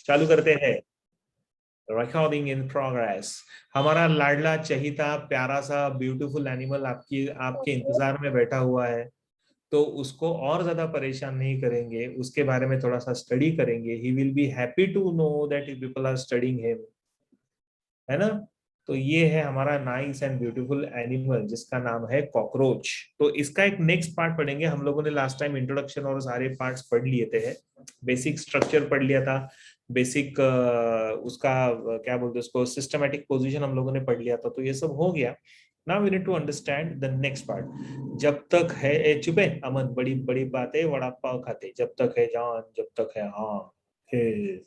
चालू करते हैं। Recording in progress. हमारा लाडला चहीता प्यारा सा ब्यूटीफुल एनिमल आपके इंतजार में बैठा हुआ है, तो उसको और ज्यादा परेशान नहीं करेंगे, उसके बारे में थोड़ा सा स्टडी करेंगे। He will be happy to know that people are studying him, है ना। तो ये है हमारा नाइस एंड ब्यूटीफुल एनिमल जिसका नाम है कॉकरोच। तो इसका एक नेक्स्ट पार्ट पढ़ेंगे। हम लोगों ने लास्ट टाइम इंट्रोडक्शन और सारे पार्ट्स पढ़ लिए थे, बेसिक स्ट्रक्चर पढ़ लिया था, बेसिक उसका क्या बोलते हैं उसको, सिस्टमैटिक पोजीशन हम लोगों ने पढ़ लिया था, तो ये सब हो गया। Now we need to understand the next part. जब तक है चुपे अमन, बड़ी बड़ी बातें वड़ा पाव खाते, जब तक है जान जब तक है हाँ है।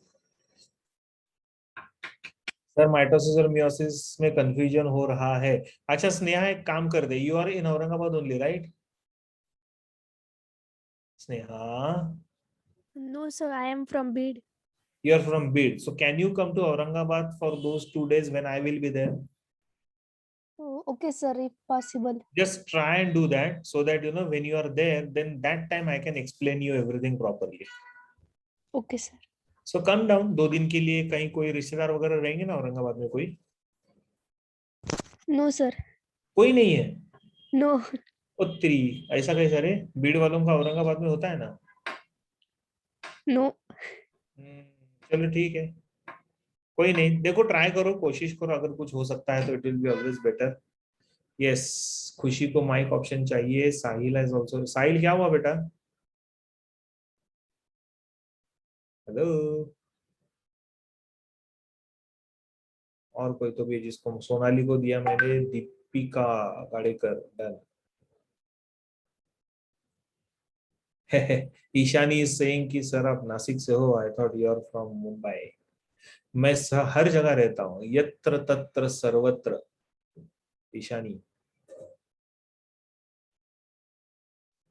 सर माइटोसिस और मियोसिस में कंफ्यूजन हो रहा है। अच्छा स्नेहा एक काम कर दे, you are in Aurangabad only right Sneha? No, sir, I am from Bid. You are from Bid, so can you come to Aurangabad for those 2 days when I will be there? Oh, okay, sir, if possible. Just try and do that so that you know when you are there, then that time I can explain you everything properly. Okay, sir. So come down 2 दिन के लिए। कहीं कोई रिश्तेदार वगैरह रहेंगे ना औरंगाबाद में? कोई No, sir. कोई नहीं है? No. उत्तरी ऐसा कैसा रे, बीड़ वालों का औरंगाबाद में होता है ना। No. चलो ठीक है, कोई नहीं, देखो ट्राई करो, कोशिश करो, अगर कुछ हो सकता है तो it will be always better. Yes, खुशी को माइक ऑप्शन चाहिए। साहिल इज आल्सो। साहिल क्या हुआ बेटा? हेलो। और कोई तो भी जिसको, सोनाली को दिया मैंने, Deepika Gadekar done. Ishani is saying कि सर आप नासिक से हो, I thought you are from Mumbai. मैं हर जगह रहता हूँ, यत्र तत्र सर्वत्र। ईशानी,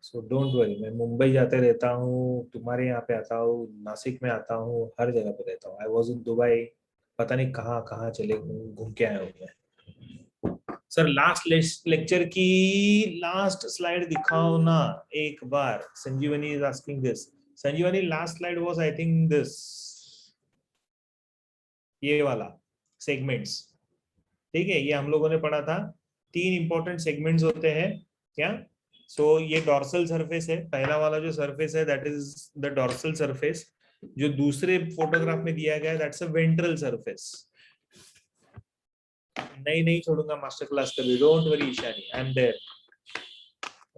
सो डोंट वरी, मैं मुंबई जाते रहता हूँ, तुम्हारे यहाँ पे आता हूँ, नासिक में आता हूँ, हर जगह पे रहता हूँ। आई वॉज इन दुबई, पता नहीं कहाँ कहाँ चले घूम के आया हूँ मैं। सर लास्ट लेक्चर की लास्ट स्लाइड दिखाओ ना एक बार। Sanjivani is asking this. Sanjivani last slide was I think this, ये वाला सेगमेंट्स। ठीक है, ये हम लोगों ने पढ़ा था। 3 इंपॉर्टेंट सेगमेंट्स होते हैं क्या? सो ये डॉर्सल सरफेस है, पहला वाला जो सरफेस है that is the dorsal surface. जो दूसरे फोटोग्राफ में दिया गया है दैट्स अ वेंट्रल सरफेस। नहीं नहीं छोड़ूंगा मास्टर क्लास कभी, don't worry Ishani, I am there.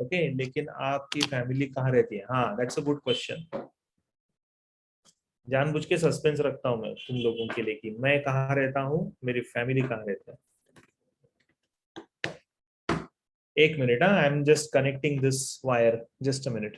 Okay, लेकिन आपकी फैमिली कहाँ रहती है? हाँ दैट्स अ गुड क्वेश्चन। जानबूझ के सस्पेंस रखता हूँ मैं तुम लोगों के लिए कि मैं कहाँ रहता हूँ, मेरी फैमिली कहाँ रहता है। एक minute, I am just connecting this wire, just a minute.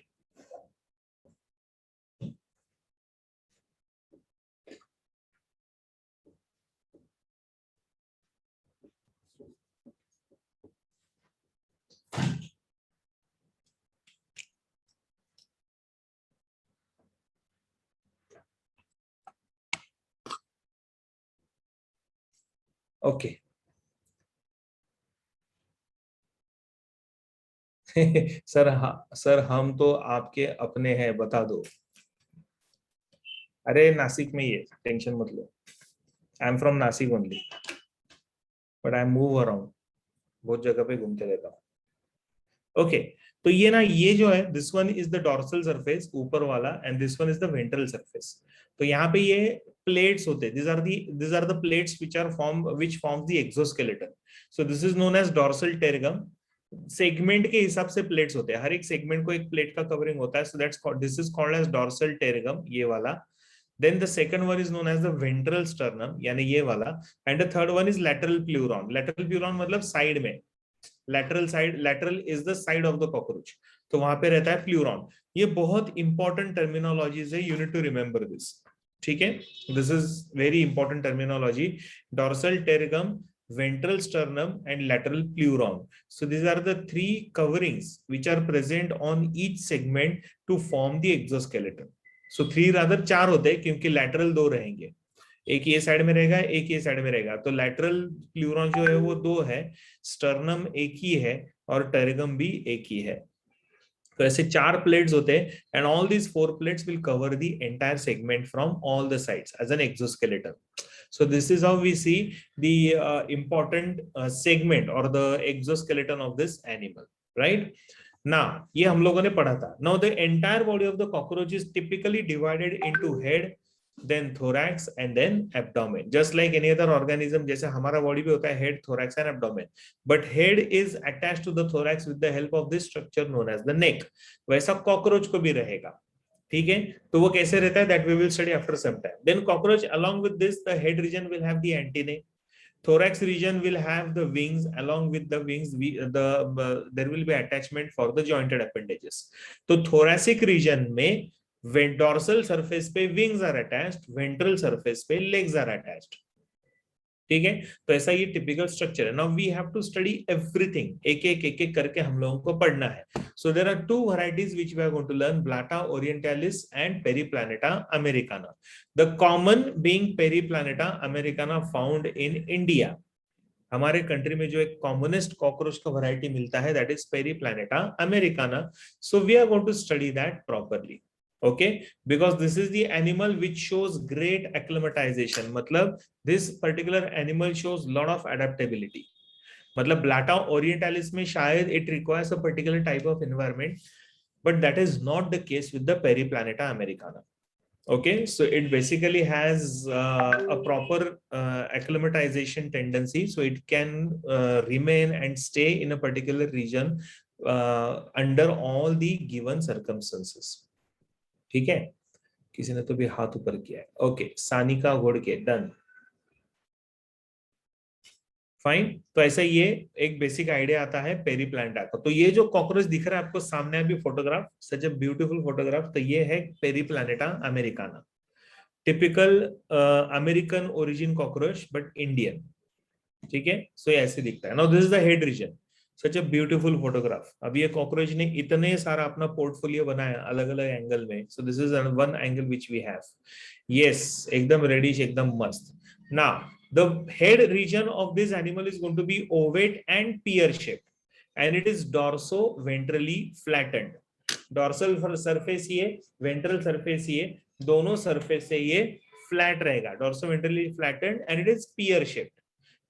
Okay. Sir हाँ सर, हम तो आपके अपने हैं, बता दो। अरे नासिक में ही है, टेंशन मत लो। I am from Nashik only, but I move around, बहुत जगह पे घूमते रहता हूँ। ओके, तो ये ना, ये जो है this one is the dorsal surface ऊपर वाला, and this one is the ventral surface. तो यहाँ पे ये प्लेट्स होते हैं, these are the plates which form the exoskeleton. So this is known as dorsal pterygm. Segment के हिसाब से प्लेट्स होते हैं, हर एक सेगमेंट को एक प्लेट का कवरिंग होता है, so this is called as dorsal pterygm, ये वाला। Then the second one is known as the ventral sternum, यानी ये वाला। And the third one is lateral pleuron. Lateral pleuron मतलब साइड में, lateral side, lateral is the side of the cockroach, तो वहां पे रहता है प्लूरॉन। ये बहुत इंपॉर्टेंट टर्मिनोलॉजीज है, you need to remember this. ठीक है, this is very important terminology. Dorsal tergum, ventral sternum and lateral pleuron. So these are the 3 coverings which are present on each segment to form the exoskeleton. So 3 rather 4 होते हैं क्योंकि lateral 2 रहेंगे, एक ये side में रहेगा एक ये साइड में रहेगा। तो लैटरल प्लूरॉन जो है वो 2 है, स्टर्नम एक ही है और टेरिगम भी एक ही है। तो ऐसे 4 प्लेट्स होते हैं and all these 4 plates will cover the entire segment from all the sides as an exoskeleton. So this is how we see the important segment or the exoskeleton of this animal, right? Now ये हम लोगों ने पढ़ा था. Now the entire body of the cockroach is typically divided into head, then thorax and then abdomen, just like any other organism. जैसे हमारा body भी होता है head, thorax and abdomen, but head is attached to the thorax with the help of this structure known as the neck. वैसा cockroach को भी रहेगा. ठीक है, तो वो कैसे रहता है that we will study after some time. Then cockroach, along with this, the head region will have the antennae, thorax region will have the wings, along with the wings there will be attachment for the jointed appendages. तो thoracic region में dorsal surface पे wings are attached, ventral surface पे legs are attached. ठीक है, तो ऐसा ये typical structure है. Now we have to study everything, एक एक करके हम लोगों को पढ़ना है. So there are 2 varieties which we are going to learn, Blatta orientalis and Periplaneta americana. The common being Periplaneta americana found in India. हमारे कंट्री में जो एक कॉमनेस्ट कॉकरोच का वैरायटी मिलता है that is Periplaneta americana. So we are going to study that properly. Okay, because this is the animal which shows great acclimatization. मतलब this particular animal shows lot of adaptability. मतलब Blatta orientalis में शायद it requires a particular type of environment, but that is not the case with the Periplaneta americana. Okay, so it basically has a proper acclimatization tendency, so it can remain and stay in a particular region under all the given circumstances. ठीक है, किसी ने तो भी हाथ ऊपर किया है. Okay, Sanika Ghodke, done, fine. तो ऐसा ये एक बेसिक आइडिया आता है पेरीप्लांटा का. तो ये जो कॉकरोच दिख रहा है आपको सामने अभी photograph, such a beautiful photograph, तो ये है पेरीप्लानेटा Americana, typical American origin cockroach but Indian. ठीक है, सो ये ऐसे दिखता है. Now this is the head reason, such a beautiful photograph. अभी ये कॉकरोच ने इतने सारा अपना पोर्टफोलियो बनाया अलग अलग एंगल में. So this is one angle which we have. Yes, एकदम रेडिश, एकदम मस्त. Now the head region of this animal is going to be ovate and pear shaped, and it is dorso-ventrally flattened. Dorsal surface ये, ventral surface ये, दोनों surface से ये flat रहेगा. Dorso-ventrally flattened and it is pear shaped.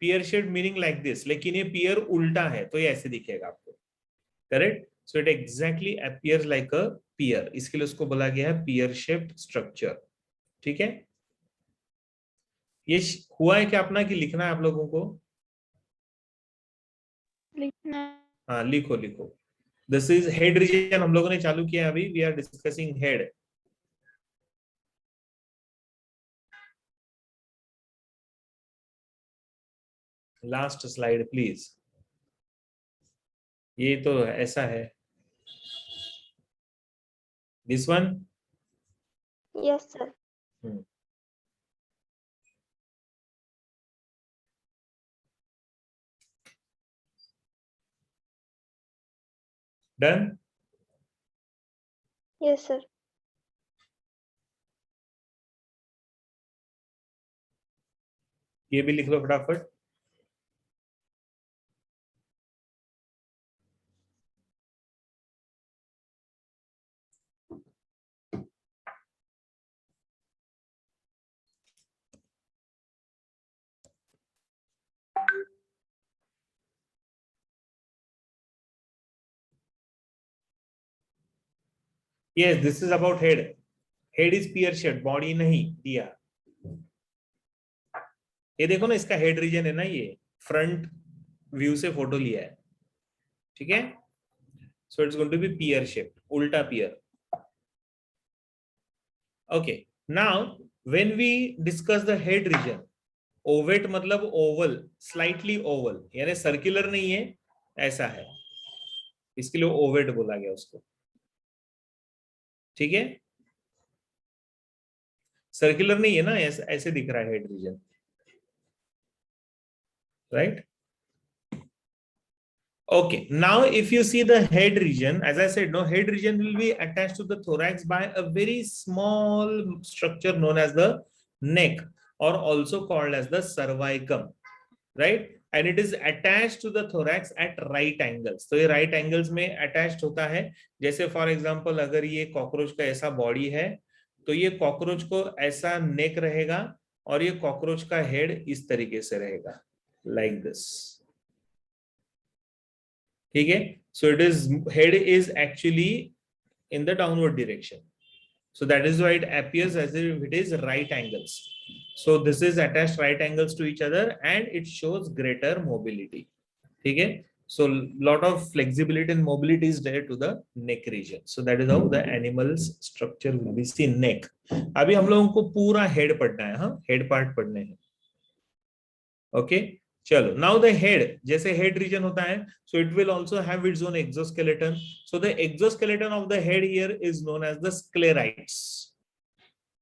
Pear shaped meaning like this, लेकिन ये pear उल्टा है तो ये ऐसे दिखेगा आपको. Correct? So it exactly appears like a pear. इसके लिए उसको बोला गया है pear shaped structure. ठीक है, ये हुआ है क्या अपना कि लिखना है आप लोगों को? लिखना. हाँ, लिखो लिखो. दिस इज हेड रीजन, हम लोगों ने चालू किया अभी. We are discussing head. Last slide please. ये तो ऐसा है, this one. Yes sir. Done. Yes sir. ये भी लिख लो फटाफट. Yes, this is about head. Head is pear shaped, body नहीं दिया. ये देखो ना, इसका हेड रीजन है ना, ये फ्रंट व्यू से फोटो लिया है. ठीक है, so it's going to be pear shaped, उल्टा pear. Okay, now when we discuss the head region, ovate मतलब ओवल, स्लाइटली ओवल, यानी सर्कुलर नहीं है, ऐसा है, इसके लिए ओवेट बोला गया उसको. ठीक है, सर्कुलर नहीं है ना, ऐसे दिख रहा है head region, right? Okay, now if you see the head region, as I said, no, head region will be attached to the thorax by a very small structure known as the neck, or also called as the cervicum, right? and it is attached to the thorax at right angles. तो ये right angles में attached होता है. जैसे for example अगर ये cockroach का ऐसा बॉडी है तो ये कॉकरोच को ऐसा नेक रहेगा और ये कॉकरोच का हेड इस तरीके से रहेगा, like this. ठीक है, so it is head is actually in the downward direction, so that is why it appears as if it is right angles. So this is attached right angles to each other and it shows greater mobility. ठीक है, so lot of flexibility and mobility is there to the neck region. So that is how the animal's structure will be seen. Neck. अभी हम लोगों को पूरा head पढ़ना है, हाँ head part पढ़ने हैं. Okay, चलो. Now the head, जैसे head region होता है, so it will also have its own exoskeleton. So the exoskeleton of the head here is known as the sclerites.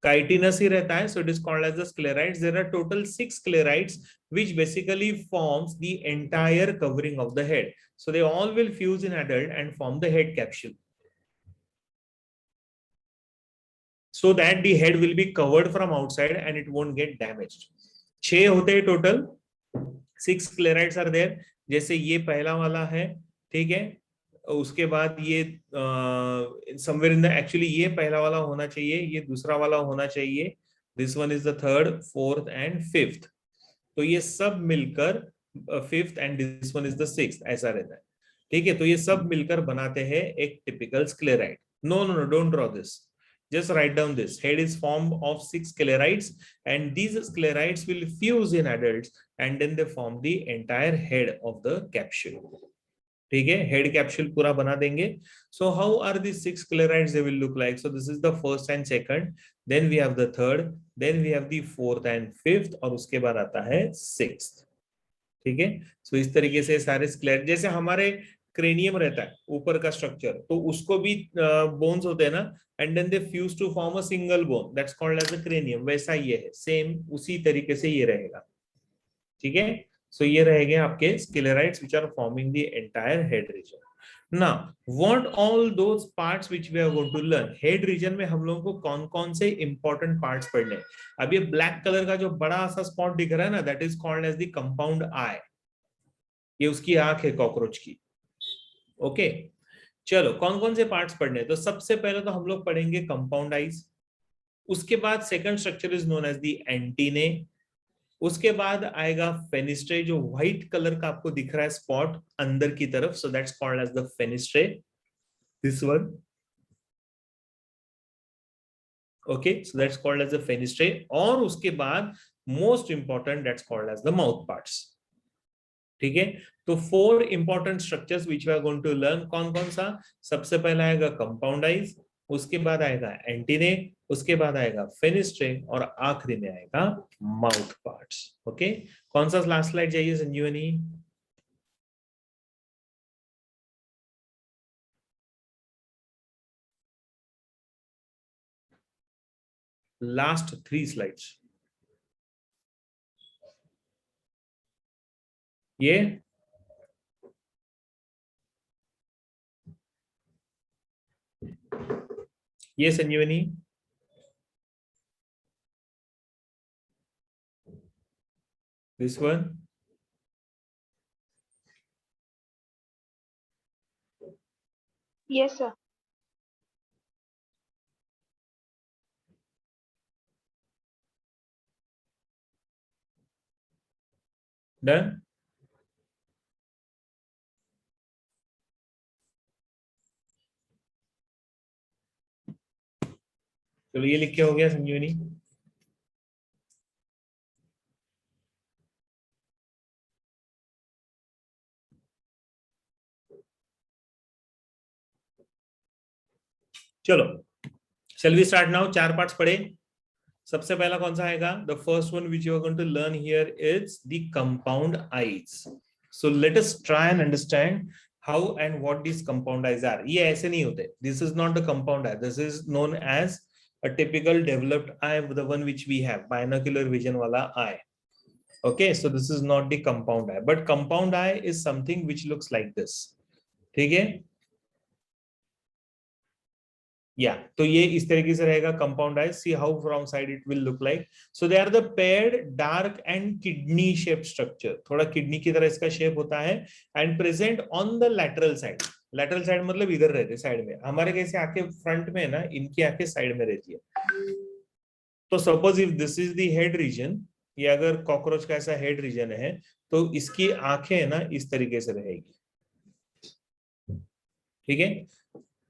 Chitinous ही रहता है, so it is called as the sclerites. There are total 6 sclerites which basically forms the entire covering of the head. So they all will fuse in adult and form the head capsule, so that the head will be covered from outside and it won't get damaged. 6 होते हैं total, 6 sclerites are there. जैसे ये पहला वाला है, ठीक है, उसके बाद ये somewhere in the, actually ये पहला वाला होना चाहिए, ये दूसरा वाला होना चाहिए, this one is the third, fourth and fifth. तो ये सब मिलकर fifth and this one is the sixth, ऐसा रहता है. ठीक है, तो ये सब मिलकर बनाते हैं एक typical sclerite. No, don't draw this. Just write down this. Head is formed of 6 sclerites and these sclerites will fuse in adults and then they form the entire head of the capsule. ठीक है, head capsule पूरा बना देंगे. So how are these 6 sclerites they will look like? So this is the first and second, then we have the third, then we have the fourth and fifth और उसके बाद आता है sixth. ठीक है, so इस तरीके से सारे स्क्लेर, जैसे हमारे क्रेनियम रहता है ऊपर का स्ट्रक्चर, तो उसको भी बोन्स होते हैं ना, and then they fuse to form a single bone, that's called as a cranium. वैसा ये है, सेम उसी तरीके से ये रहेगा. ठीक है, सो ये रहेंगे आपके sclerites which are forming the entire head region. Now, what all those parts which we are going to learn? Head region में हम लोगों को कौन कौन से important parts पढ़ने हैं? अब ये ब्लैक कलर का जो बड़ा सा स्पॉट दिख रहा है ना, that is called as the compound eye. ये उसकी आंख है कॉकरोच की. ओके, चलो कौन कौन से पार्ट्स पढ़ने हैं? तो सबसे पहले तो हम लोग पढ़ेंगे कंपाउंड आईज. उसके बाद second structure is known as the antennae. उसके बाद आएगा फेनिस्ट्रे, जो व्हाइट कलर का आपको दिख रहा है स्पॉट अंदर की तरफ, so that's called as the fenestrae, this one. Okay, so that's called as the fenestrae. और उसके बाद most important, that's called as the mouth parts. ठीक है, तो 4 important structures which we are going to learn. कौन कौन सा? सबसे पहला आएगा कंपाउंड आईज, उसके बाद आएगा एंटीने, उसके बाद आएगा फेनिस्ट्रे और आखिरी में आएगा माउथ पार्ट्स. ओके, कौन सा लास्ट स्लाइड चाहिए संजीवनी? Last 3 slides. ये संजीवनी, this one, Yes, sir. done. चलो ये लिख के हो गया संजीवनी. चलो shall we start now? 4 parts पढ़े. सबसे पहला कौन सा आएगा? The first one which you are going to learn here is the compound eyes. So let us try and understand how and what this compound eyes are. ये ऐसे नहीं होते. This is not the compound eye, this is known as a typical developed eye, the one which we have, binocular vision wala eye. Okay, so this is not the compound eye, but compound eye is something which looks like this. ठीक है, या तो ये इस तरीके से रहेगा compound eye. See how from side it will look like. So they are the paired dark and kidney shape structure. थोड़ा किडनी की तरह इसका शेप होता है. And present on the lateral side. Lateral side मतलब इधर रहते साइड में. हमारे कैसे आंखें फ्रंट में है ना, इनकी आंखें साइड में रहती है. तो suppose if this is the head reason, ये अगर कॉकरोच का ऐसा हेड रीजन है तो इसकी आंखें ना इस तरीके से रहेगी. ठीक है.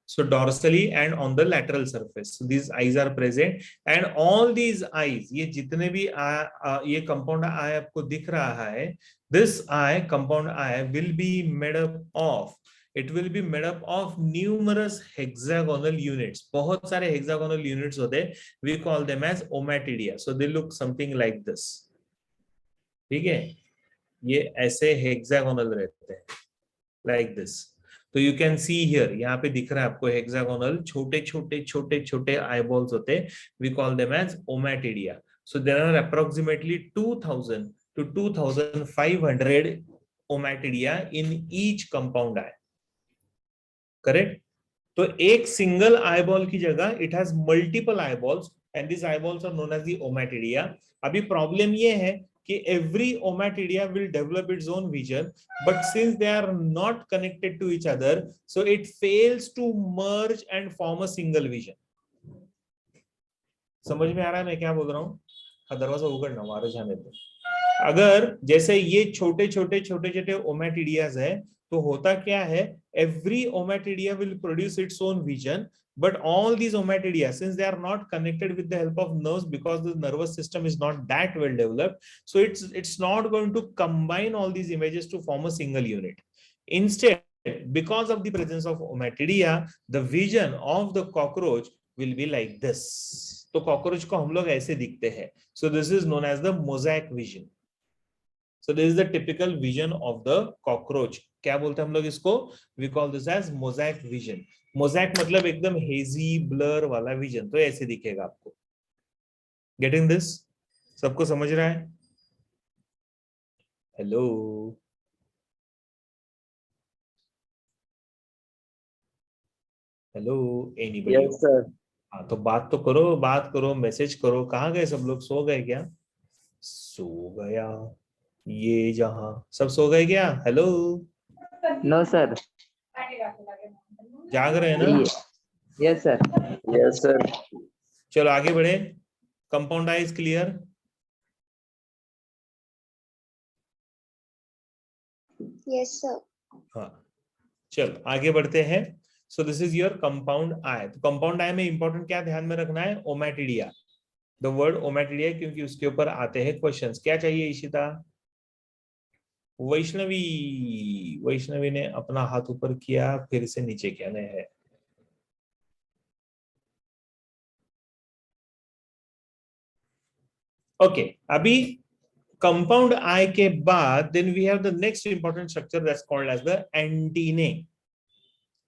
So dorsally and on the lateral surface, so these eyes are present, and all these eyes, ये जितने भी ये compound eye आपको दिख रहा है, this eye, compound eye will be made up of, it will be made up of numerous hexagonal units. बहुत सारे hexagonal units होते हैं. We call them as omatidia. So they look something like this. ठीक है. ये ऐसे hexagonal रहते हैं, like this. तो यू कैन सी हियर, यहाँ पे दिख रहा है आपको हेक्सागोनल छोटे छोटे छोटे छोटे आईबॉल्स होते हैं. We call them as ommatidia. So there are approximately 2000 to 2500 ommatidia in each compound eye. Correct. तो एक सिंगल आईबॉल की जगह it has multiple eyeballs, and this eyeballs are known as the ommatidia. अभी problem ये है कि every omatidia will develop its own vision, but since they are not connected to each other, so it fails to merge and form a single vision. समझ में आ रहा है मैं क्या बोल रहा हूँ? हाँ, दरवाजा उगड़ना, मारे जाने दो. अगर जैसे ये छोटे छोटे छोटे छोटे ओमैटिडियाज है, तो होता क्या है, every omatidia will produce its own vision. But all these omatidia, since they are not connected with the help of nerves, because the nervous system is not that well developed, so it's not going to combine all these images to form a single unit. Instead, because of the presence of omatidia, the vision of the cockroach will be like this. तो cockroach को हम लोग ऐसे दिखते हैं. So this is known as the mosaic vision. So this is the typical vision of the cockroach. क्या बोलते हैं हम लोग इसको? We call this as mosaic vision. Mosaic मतलब एकदम hazy blur वाला vision. तो ऐसे दिखेगा आपको. Getting this? सबको समझ रहा है? Hello. Hello. Anybody? Yes, sir. हाँ, तो बात तो करो, बात करो, मैसेज करो. कहाँ गए सब लोग? सो गए क्या? सो गया ये जहां. सब सो गए क्या? हेलो. No, sir. जाग रहे हैं ना? Yes, sir. Yes, sir. चलो आगे बढ़े. Compound eye is clear. Yes, sir. हाँ, चलो आगे बढ़ते हैं. So this is your compound eye. तो कंपाउंड आई में इंपॉर्टेंट क्या ध्यान में रखना है? ओमैटिडिया. द वर्ड ओमैटिडिया, क्योंकि उसके ऊपर आते हैं क्वेश्चंस. क्या चाहिए इशिता? वैष्णवी. वैष्णवी ने अपना हाथ ऊपर किया, फिर से नीचे किया है. ओके, अभी कंपाउंड आई के बाद then we have the next important structure that's called as the antennae.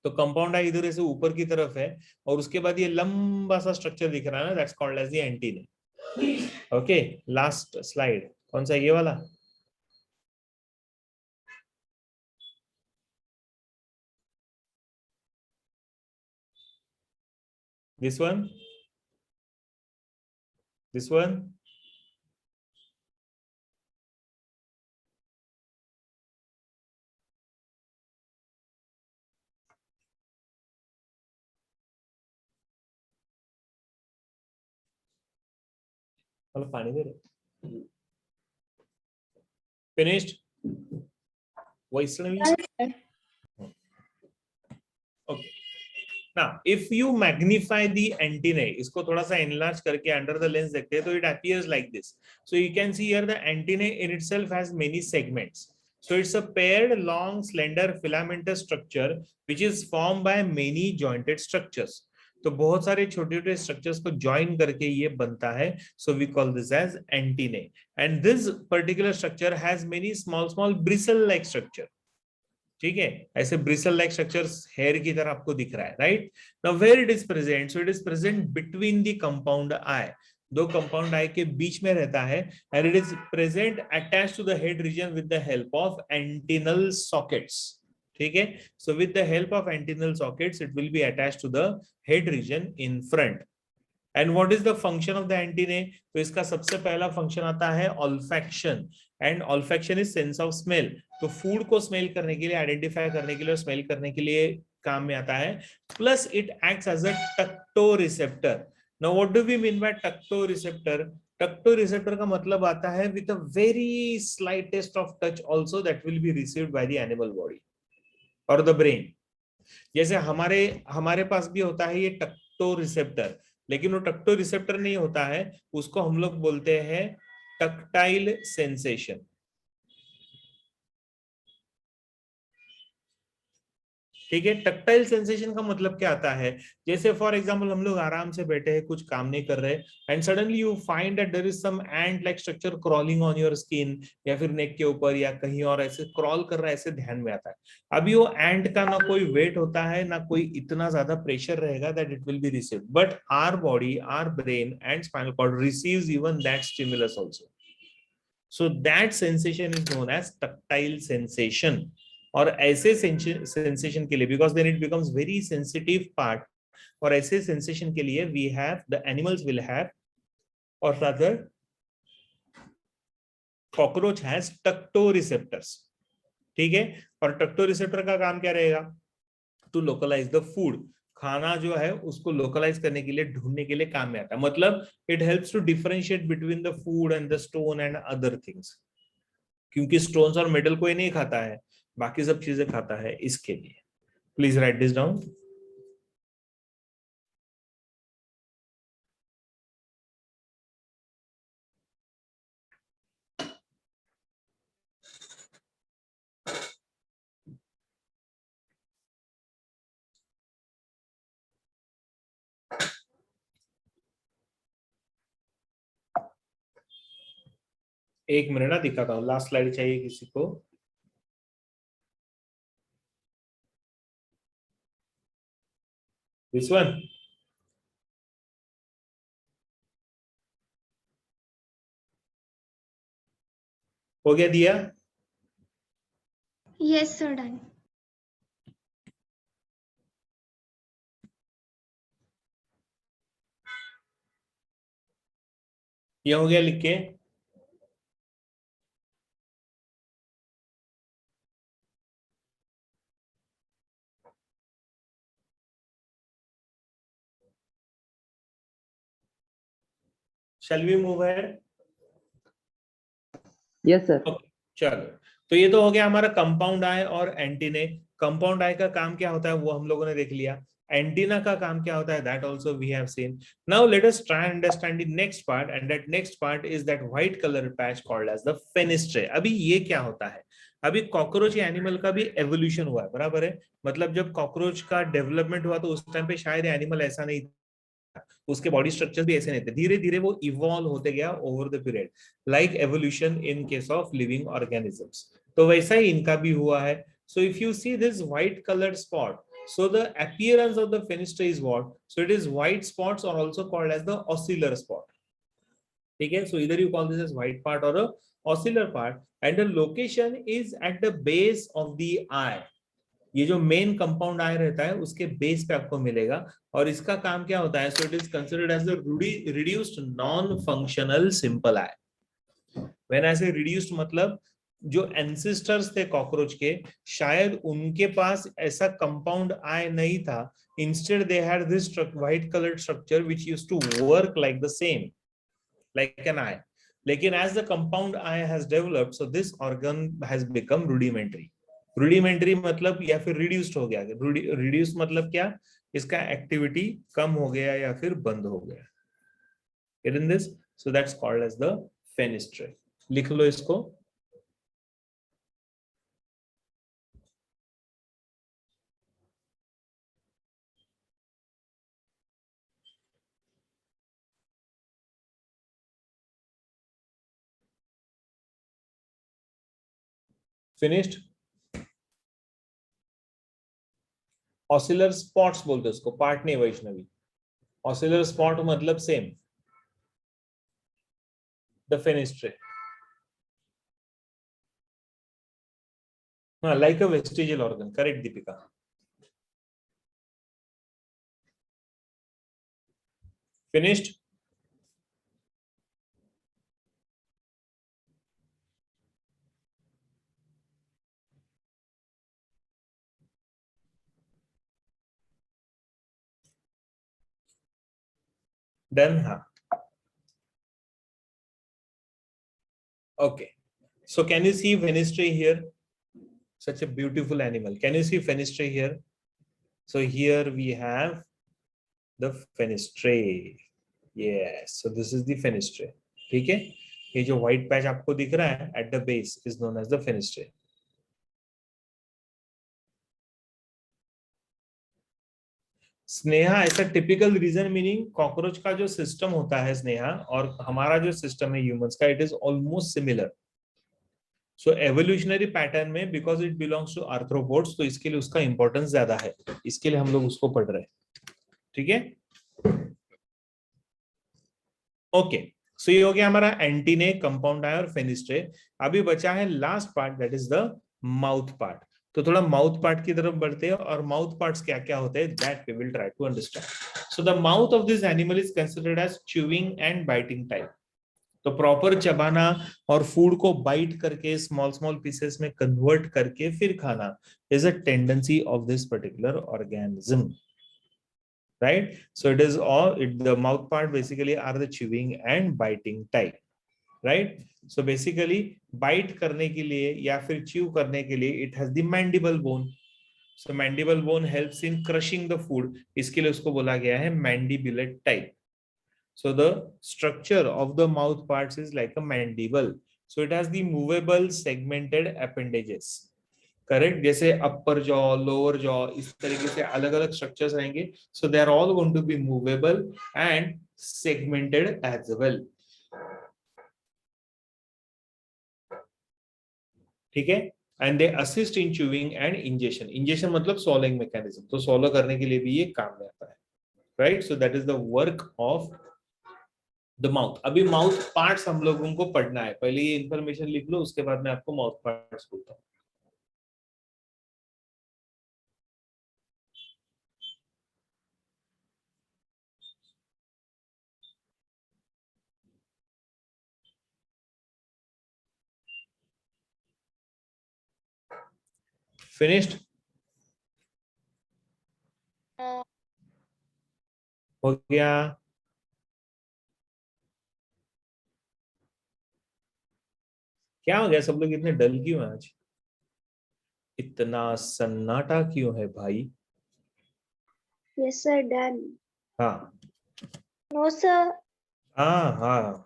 तो कंपाउंड आई इधर से ऊपर की तरफ है, और उसके बाद ये लंबा सा स्ट्रक्चर दिख रहा है ना, that's called as the antennae. Okay, last slide कौन सा? ये वाला. This one? This one? मतलब पानी दे रहे. Finished? Vaishnavi? Okay. Now, if you magnify the antennae, इसको थोड़ा सा enlarge करके under the lens देखते हैं, तो it appears like this. So you can see here the antennae in itself has many segments. So it's a paired, long, slender, filamentous structure which is formed by many jointed structures. तो बहुत सारे छोटे छोटे structures को join करके ये बनता है. So we call this as antennae. And this particular structure has many small bristle-like structure. ठीक है, ऐसे ब्रिसल लाइक स्ट्रक्चर्स हेयर की तरह आपको दिख रहा है. Right. Now where it is present? So it is present between the compound eye. दो कंपाउंड आई के बीच में रहता है, and it is present attached to the head region with the help of antennal sockets. ठीक है. So with the help of antennal sockets, it will be attached to the head region in front. And what is the function of the antennae? तो इसका सबसे पहला function आता है olfaction, and olfaction is sense of smell. तो food को smell करने के लिए, आइडेंटिफाई करने के लिए और स्मेल करने के लिए काम में आता है. Plus it acts as a tactoreceptor. Now what do we mean by tactoreceptor? Tactoreceptor का मतलब आता है with a very slightest of touch also that will be received by the animal body और द ब्रेन. जैसे हमारे पास भी होता है ये टक्टोरिसेप्टर, लेकिन वो टक्टो रिसेप्टर नहीं होता है, उसको हम लोग बोलते हैं टक्टाइल सेंसेशन. ठीक है. टक्टाइल सेंसेशन का मतलब क्या आता है? जैसे फॉर एग्जांपल हम लोग आराम से बैठे हैं, कुछ काम नहीं कर रहे, and suddenly you find that there is some ant like structure crawling on your skin, या फिर नेक के ऊपर या कहीं और ऐसे क्रॉल कर रहा है, ऐसे ध्यान में आता है. अभी वो एंट का ना कोई वेट होता है, ना कोई इतना ज्यादा प्रेशर रहेगा that it will be received, but our body, our brain and spinal cord receives even that stimulus also. So that sensation is known as tactile sensation. और ऐसे सेंसेशन के लिए, because then it becomes very sensitive part, और ऐसे sensation के लिए we have the animals will have, और rather cockroach has tactoreceptors. ठीक है. और टक्टोरिसेप्टर का काम क्या रहेगा? To localize the food. खाना जो है उसको लोकलाइज करने के लिए, ढूंढने के लिए काम में आता है. मतलब it helps to differentiate between the food and the stone and other things. क्योंकि स्टोन्स और मेटल कोई नहीं खाता है, बाकी सब चीजें खाता है. इसके लिए प्लीज राइट दिस डाउन. एक मिनट ना, दिखाता हूँ. लास्ट स्लाइड चाहिए किसी को? This one. हो गया दिया? Yes, sir, done. ये हो गया लिख के? Shall we move ahead? Yes, sir. चलो. तो ये तो हो गया हमारा कंपाउंड आई और एंटीने. कंपाउंड आई का काम क्या होता है वो हम लोगों ने देख लिया. एंटीना का काम क्या होता है, that also we have seen. Now let us try and understand the next part, and that next part is that white colour patch called as the fenestrae. अभी ये क्या होता है? अभी कॉकरोच एनिमल का भी एवोल्यूशन हुआ है, बराबर है. मतलब जब कॉकरोच का डेवलपमेंट हुआ तो उस टाइम पे शायद एनिमल ऐसा नहीं, उसके बॉडी स्ट्रक्चर भी ऐसे नहीं थे. धीरे धीरे वो इवॉल्व होते गया over the period, like evolution in case of living organisms. तो वैसा ही इनका भी हुआ है. So if you see this white coloured spot, so the appearance of the fenistra is what? So it is white spots are also called as the oscillar spot. Okay, so either you call this as white part or a oscillar part, and the location is at the base of the eye. ये जो main compound आई रहता है उसके base पे आपको मिलेगा, और इसका काम क्या होता है? So it is considered as the reduced non functional simple eye. When I say reduced मतलब जो एंसेस्टर्स थे कॉकरोच के, शायद उनके पास ऐसा कंपाउंड आई नहीं था. Instead they had this white coloured structure which used to work like the same, like an eye. लेकिन as the compound eye has developed, so this organ has become rudimentary. Rudimentary मतलब या फिर reduced हो गया. Reduced मतलब क्या? इसका activity कम हो गया या फिर बंद हो गया. Get in this? So that's called as the fenistre. लिख लो इसको. फिनिश्ड. ऑसिलर स्पॉट्स बोलते उसको, पार्ट नहीं वैष्णवी. ऑसिलर स्पॉट मतलब same, the फेनिस्ट्रे. like a vestigial organ. Correct, Deepika. Finished? Done? Huh? Okay. So can you see fenestrae here? Such a beautiful animal. Can you see fenestrae here? So here we have the fenestrae. Yes. So this is the fenestrae. ठीक है? ये जो white patch आपको दिख रहा है at the base is known as the fenestrae. Sneha ऐसा typical reason meaning cockroach का जो सिस्टम होता है स्नेहा और हमारा जो सिस्टम है ह्यूमंस का it is almost similar. So evolutionary pattern में because it belongs to arthropods तो इसके लिए उसका इंपॉर्टेंस ज्यादा है, इसके लिए हम लोग उसको पढ़ रहे हैं. ठीक है. ओके. सो ये हो गया हमारा एंटीने, कंपाउंड आई और फेनिस्ट्रे. अभी बचा है last part that is the mouth part. तो थोड़ा माउथ पार्ट की तरफ बढ़ते हैं और माउथ पार्ट्स क्या क्या होते हैं that we will try to understand. So the mouth of this animal is considered as chewing and biting type. तो प्रॉपर चबाना और फूड को बाइट करके स्मॉल स्मॉल पीसेस में कन्वर्ट करके फिर खाना is a tendency of this particular organism. Right, so it is all the mouth part basically are the chewing and biting type. Right, so basically bite करने के लिए या फिर chew करने के लिए it has the mandible bone. So mandible bone helps in crushing the food. इसके लिए उसको बोला गया है mandibulate type. So the structure of the mouth parts is like a mandible. So it has the movable segmented appendages. Correct. जैसे अपर jaw, lower jaw, इस तरीके से अलग अलग स्ट्रक्चर्स रहेंगे. So they are all going to be movable and segmented as well. ठीक है. And they assist in chewing and ingestion. Ingestion मतलब सॉलिंग मैकेनिज्म. तो सॉलो करने के लिए भी ये काम में आता है. Right. So that is the work of the mouth. अभी माउथ पार्ट्स हम लोगों को पढ़ना है. पहले ये इंफॉर्मेशन लिख लो, उसके बाद मैं आपको माउथ पार्ट्स बोलता हूँ. फिनिश्ड? हो गया? क्या हो गया, सब लोग इतने डल क्यों हैं आज? इतना सन्नाटा क्यों है भाई? Yes, sir. Done. हाँ. No, sir. हाँ हाँ.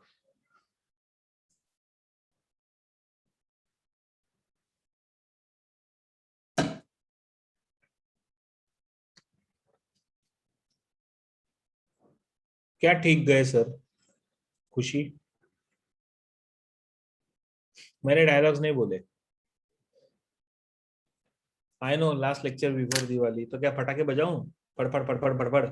क्या ठीक गए सर? खुशी? मैंने डायलॉग्स नहीं बोले. I know last lecture before Diwali. तो क्या फटाके बजाऊं? पड़ पड़ पड़ पड़ पड़ पड़.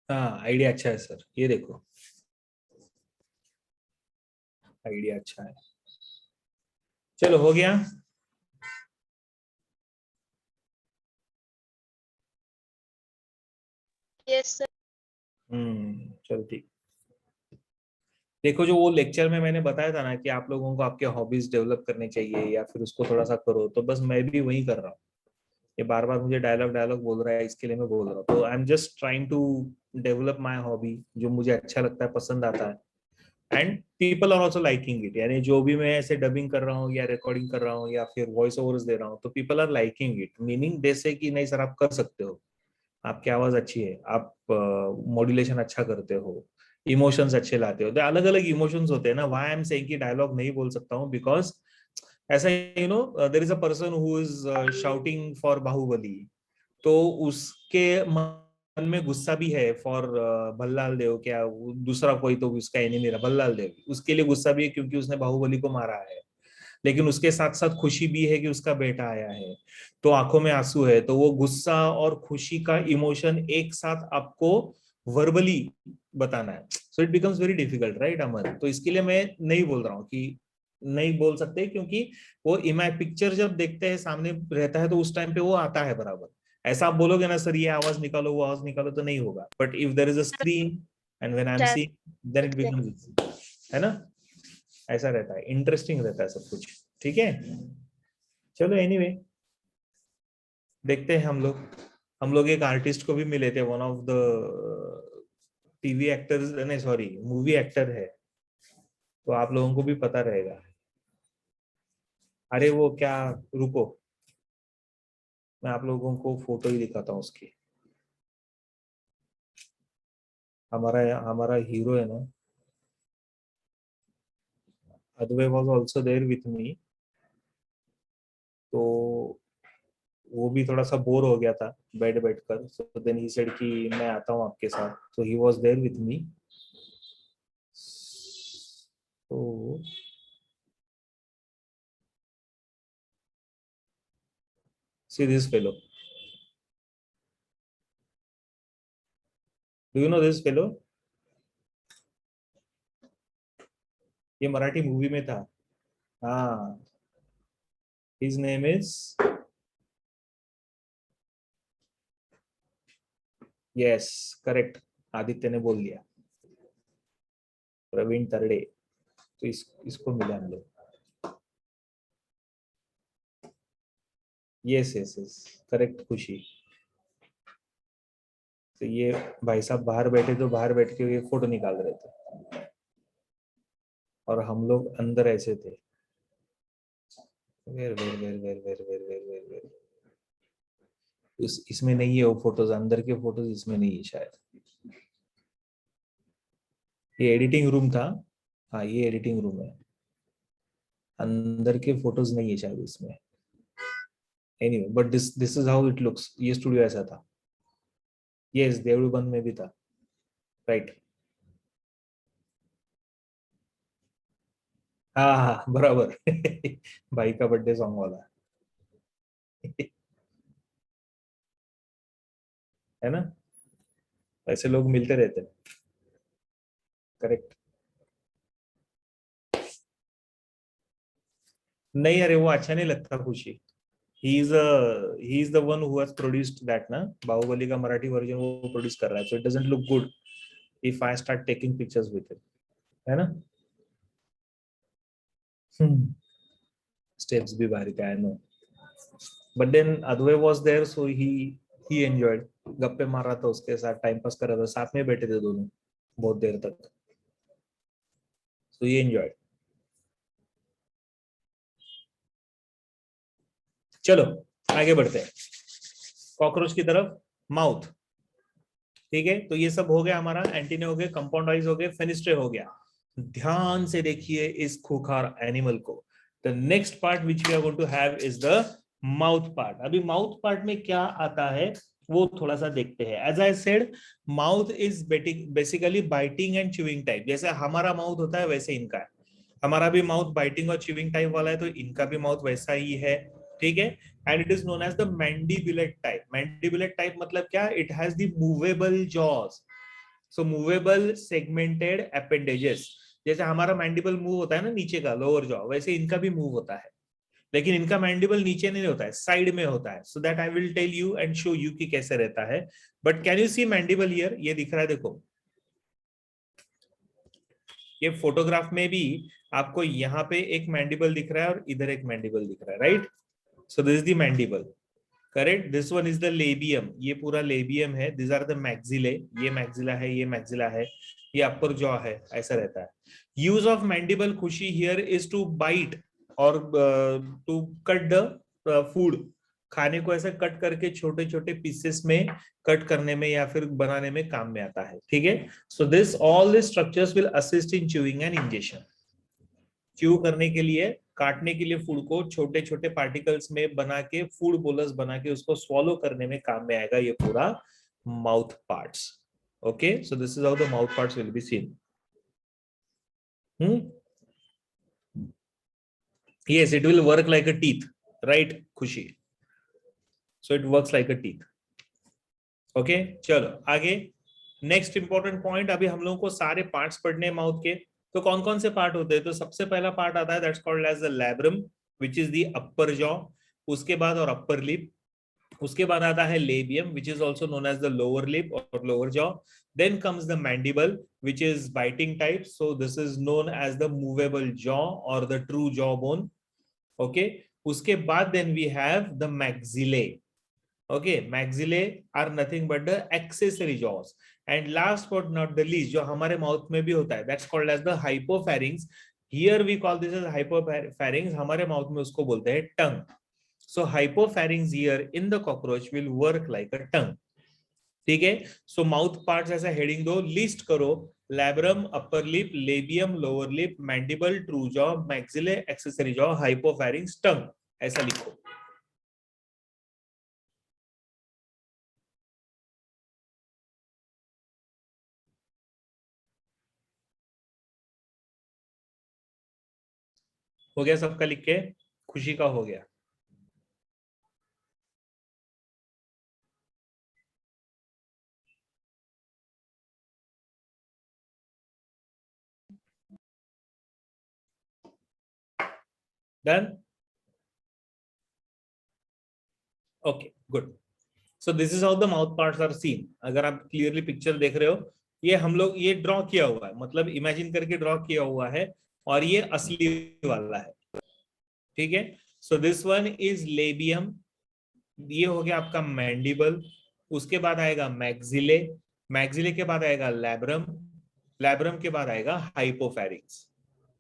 हाँ आइडिया अच्छा है सर. ये देखो आइडिया अच्छा है. चलो हो गया. Yes, sir. चलो ठीक. देखो जो वो लेक्चर में मैंने बताया था ना कि आप लोगों को आपके हॉबीज डेवलप करने चाहिए या फिर उसको थोड़ा सा करो, तो बस मैं भी वही कर रहा हूँ. ये बार बार मुझे डायलॉग डायलॉग बोल रहा है, इसके लिए मैं बोल रहा हूँ. तो I am just trying to develop my hobby, जो मुझे अच्छा लगता है, पसंद आता है. And people are also liking it. यानी जो भी मैं ऐसे डबिंग कर रहा हूँ या रिकॉर्डिंग कर रहा हूँ या फिर वॉइस ओवर्स दे रहा हूँ, तो people are liking it. Meaning they say कि नहीं सर आप कर सकते हो, आपकी आवाज अच्छी है, आप मॉड्यूलेशन अच्छा करते हो, इमोशंस अच्छे लाते हो. तो अलग अलग इमोशंस होते हैं ना. व्हाई आई एम सेइंग कि डायलॉग नहीं बोल सकता हूँ, बिकॉज ऐसा there is a person who is shouting for Baahubali, तो उसके मन में गुस्सा भी है फॉर भल्लाल देव. क्या दूसरा कोई तो उसका एनिमी रहा भल्लाल देव, उसके लिए गुस्सा भी है क्योंकि उसने बाहुबली को मारा है. लेकिन उसके साथ साथ खुशी भी है कि उसका बेटा आया है, तो आंखों में आंसू है, तो वो गुस्सा और खुशी का इमोशन एक साथ आपको वर्बली बताना है। So it becomes very difficult, right Amar? तो इसके लिए मैं नहीं बोल रहा हूँ कि नहीं बोल सकते, क्योंकि वो पिक्चर जब देखते हैं सामने रहता है तो उस टाइम पे वो आता है बराबर। ऐसा आप बोलोगे ना सर ये आवाज निकालो वो आवाज निकालो, तो नहीं होगा। But if there is a screen and when I am seeing, then it becomes easy, है ना? ऐसा रहता है, इंटरेस्टिंग रहता है सब कुछ। ठीक है, चलो एनीवे देखते हैं हम लोग एक आर्टिस्ट को भी मिले थे, one of the TV actors, नहीं सॉरी मूवी एक्टर है, तो आप लोगों को भी पता रहेगा। अरे वो क्या, रुको मैं आप लोगों को फोटो ही दिखाता हूँ उसकी। हमारा हमारा हीरो है ना, Advay was also there with me, तो वो भी थोड़ा सा बोर हो गया था बैठ बैठ कर, सो देन ही सेड कि मैं आता हूँ आपके साथ, तो he was there with me. तो see this fellow, do you know this fellow? ये मराठी मूवी में था। हाँ, his name is, yes correct, Aditya ने बोल दिया, प्रवीण तरडे। तो इसको मिले हम लोग। यस यस यस करेक्ट, खुशी। तो ये भाई साहब बाहर बैठे, तो बाहर बैठ के ये फोटो निकाल रहे थे और हम लोग अंदर ऐसे थे। Where where where where where where where where where, इसमें नहीं है वो फोटोज, अंदर के फोटोज इसमें नहीं है शायद। ये एडिटिंग रूम था। हाँ ये एडिटिंग रूम है, अंदर के फोटोज नहीं है शायद इसमें। Anyway but this is how it looks, ये स्टूडियो ऐसा था। यस देवड़ू बंद में भी था, राइट। हाँ हाँ बराबर भाई का बर्थडे सॉन्ग वाला है ना? ऐसे लोग मिलते रहते हैं, करेक्ट। नहीं अरे वो अच्छा नहीं लगता खुशी। He is the one who has produced that ना, बाहुबली का मराठी वर्जन वो प्रोड्यूस कर रहा है, so it doesn't look good if I start taking pictures with it, है ना? स्टेप्स भी भारी का, I know, but then Advay was there, so he enjoyed. गप्पे मार रहा था उसके साथ, टाइम पास कर रहा था, साथ में बैठे थे दोनों बहुत देर तक, सो ही एंजॉयड। चलो आगे बढ़ते हैं कॉकरोच की तरफ। माउथ, ठीक है, तो ये सब हो गया हमारा, एंटीने हो गए, कंपाउंड आइज हो गए, फेनिस्ट्रे हो गया। ध्यान से देखिए इस खूंखार एनिमल को। The next part which we are going to have is the mouth part. अभी माउथ पार्ट में क्या आता है वो थोड़ा सा देखते हैं। As I said, mouth is basically biting and chewing type. जैसे हमारा माउथ होता है वैसे इनका है, हमारा भी माउथ बाइटिंग और च्यूइंग टाइप वाला है, तो इनका भी माउथ वैसा ही है, ठीक है। And it is known as the mandibulate type. Mandibulate type मतलब क्या, it has the movable jaws, so movable segmented appendages. जैसे हमारा मैंडिबल मूव होता है ना नीचे का, लोअर जॉ, वैसे इनका भी मूव होता है, लेकिन इनका मैंडिबल नीचे नहीं होता है, साइड में होता है। So that I will tell you and show you कि कैसे रहता है। But can you see mandible here, ये दिख रहा है देखो, ये फोटोग्राफ में भी आपको यहाँ पे एक मैंडिबल दिख रहा है और इधर एक मैंडिबल दिख रहा है, right? So this is the mandible, correct. This one is the labium, ये पूरा लेबियम है। दिस आर द मैक्सिले, ये मैक्सिला है, ये मैक्सिला है, ये अपर जॉ है, ऐसा रहता है। यूज ऑफ मैंडिबल खुशी हियर इज टू बाइट और टू कट द फूड, खाने को ऐसे कट करके छोटे छोटे पीसेस में कट करने में या फिर बनाने में काम में आता है, ठीक है। So this all this structures will assist in chewing and ingestion. Chew करने के लिए, काटने के लिए फूड को छोटे छोटे पार्टिकल्स में बना के, फूड बोलस बना के उसको स्वॉलो करने में काम में आएगा ये पूरा mouth parts. Okay, so this is how the mouth parts will be seen. Yes, it will work like a teeth, right, Khushi? So it works like a teeth. Okay, चलो आगे. नेक्स्ट इंपॉर्टेंट पॉइंट, अभी हम लोगों को सारे parts पढ़ने mouth के. तो कौन कौन से पार्ट होते हैं? तो सबसे पहला पार्ट आता है that's called as the labrum, which is the upper jaw. उसके बाद और अपर लिप. उसके बाद आता है labium, which is also known as the lower lip और lower jaw. Then comes the mandible, which is biting type, so this is known as the movable jaw और the true jaw bone. Okay, उसके बाद then we have the maxillae. Okay, maxillae are nothing but the accessory jaws. And last but not the least, जो हमारे mouth में भी होता है, that's called as the hypopharynx. Here we call this as hypopharynx. हमारे mouth में उसको बोलते हैं tongue. So hypopharynx here in the cockroach will work like a tongue. ठीक है. So mouth parts ऐसा heading दो, list करो. Labrum, upper lip, labium, lower lip, mandible, true jaw, maxillae, accessory jaw, hypopharynx, tongue. ऐसा लिखो. हो गया सबका लिख के? खुशी का हो गया? Done. Okay, good. So this is how the mouth parts are seen. अगर आप क्लियरली पिक्चर देख रहे हो, ये हम लोग ये ड्रॉ किया हुआ है, मतलब इमेजिन करके ड्रॉ किया हुआ है, और ये असली वाला है. ठीक है. So this one is labium. ये हो गया आपका मैंडिबल. उसके बाद आएगा मैक्सिले. मैक्सिले के बाद आएगा लैब्रम. लैब्रम के बाद आएगा हाइपोफैरिंक्स.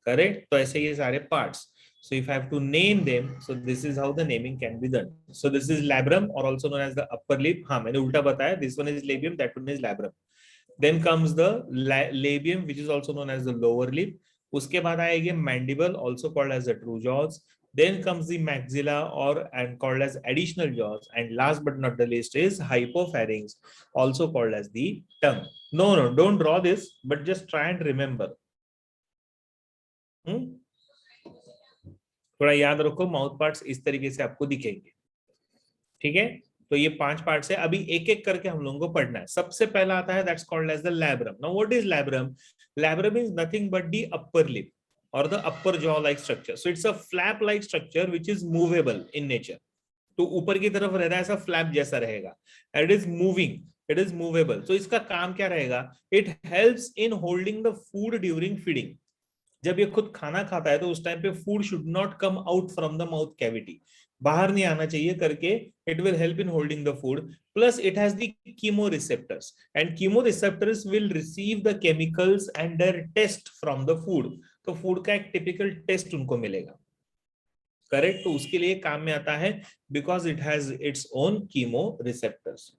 करेक्ट. तो ऐसे ये सारे parts. So if I have to name them, so this is how the naming can be done. So this is labrum, or also known as the upper lip. हाँ, मैंने उल्टा बताया. This one is labium, that one is labrum. Then comes the labium, which is also known as the lower lip. उसके बाद आएगी mandible, also called as the true jaws. Then comes the maxilla, or and called as additional jaws. And last but not the least is hypopharynx, also called as the tongue. No, don't draw this, but just try and remember. थोड़ा याद रखो, mouth parts इस तरीके से आपको दिखेंगे. ठीक है. तो ये 5 पार्ट्स है. अभी एक एक करके हम लोगों को पढ़ना है. सबसे पहला आता है that's called as the labrum. Now what is labrum? Labrum is nothing but the upper lip और the upper jaw like structure. So it's a flap like structure which is movable in nature. तो ऊपर की तरफ रहता है, ऐसा flap जैसा रहेगा. It is moving, it is movable. तो इसका काम क्या रहेगा? It helps in holding the food during feeding. जब ये खुद खाना खाता है तो उस टाइम पे food should not come out from the mouth cavity, बाहर नहीं आना चाहिए करके it will help in holding the food. Plus it has the chemo receptors, and chemo receptors will receive the chemicals and their taste from the food. तो food का एक typical test उनको मिलेगा. करेक्ट. तो उसके लिए काम में आता है because it has its own chemo receptors.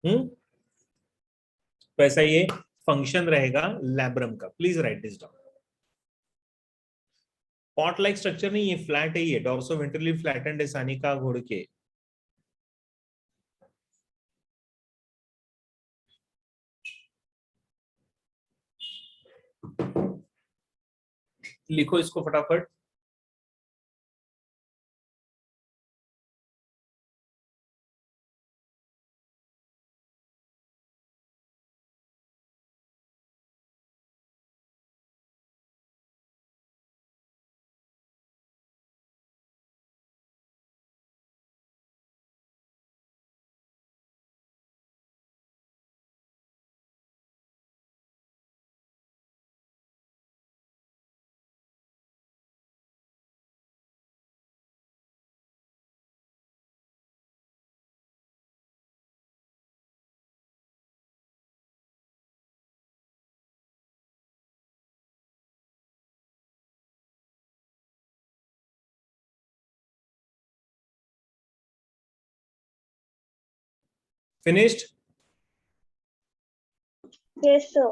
तो ऐसा ये फंक्शन रहेगा लैब्रम का. Please right this down. Pot like structure नहीं, ये फ्लैट है. ये डॉर्सो वेंट्रली फ्लैटेंड है सानिका घोड़ के. लिखो इसको फटाफट. Finished? Yes, sir.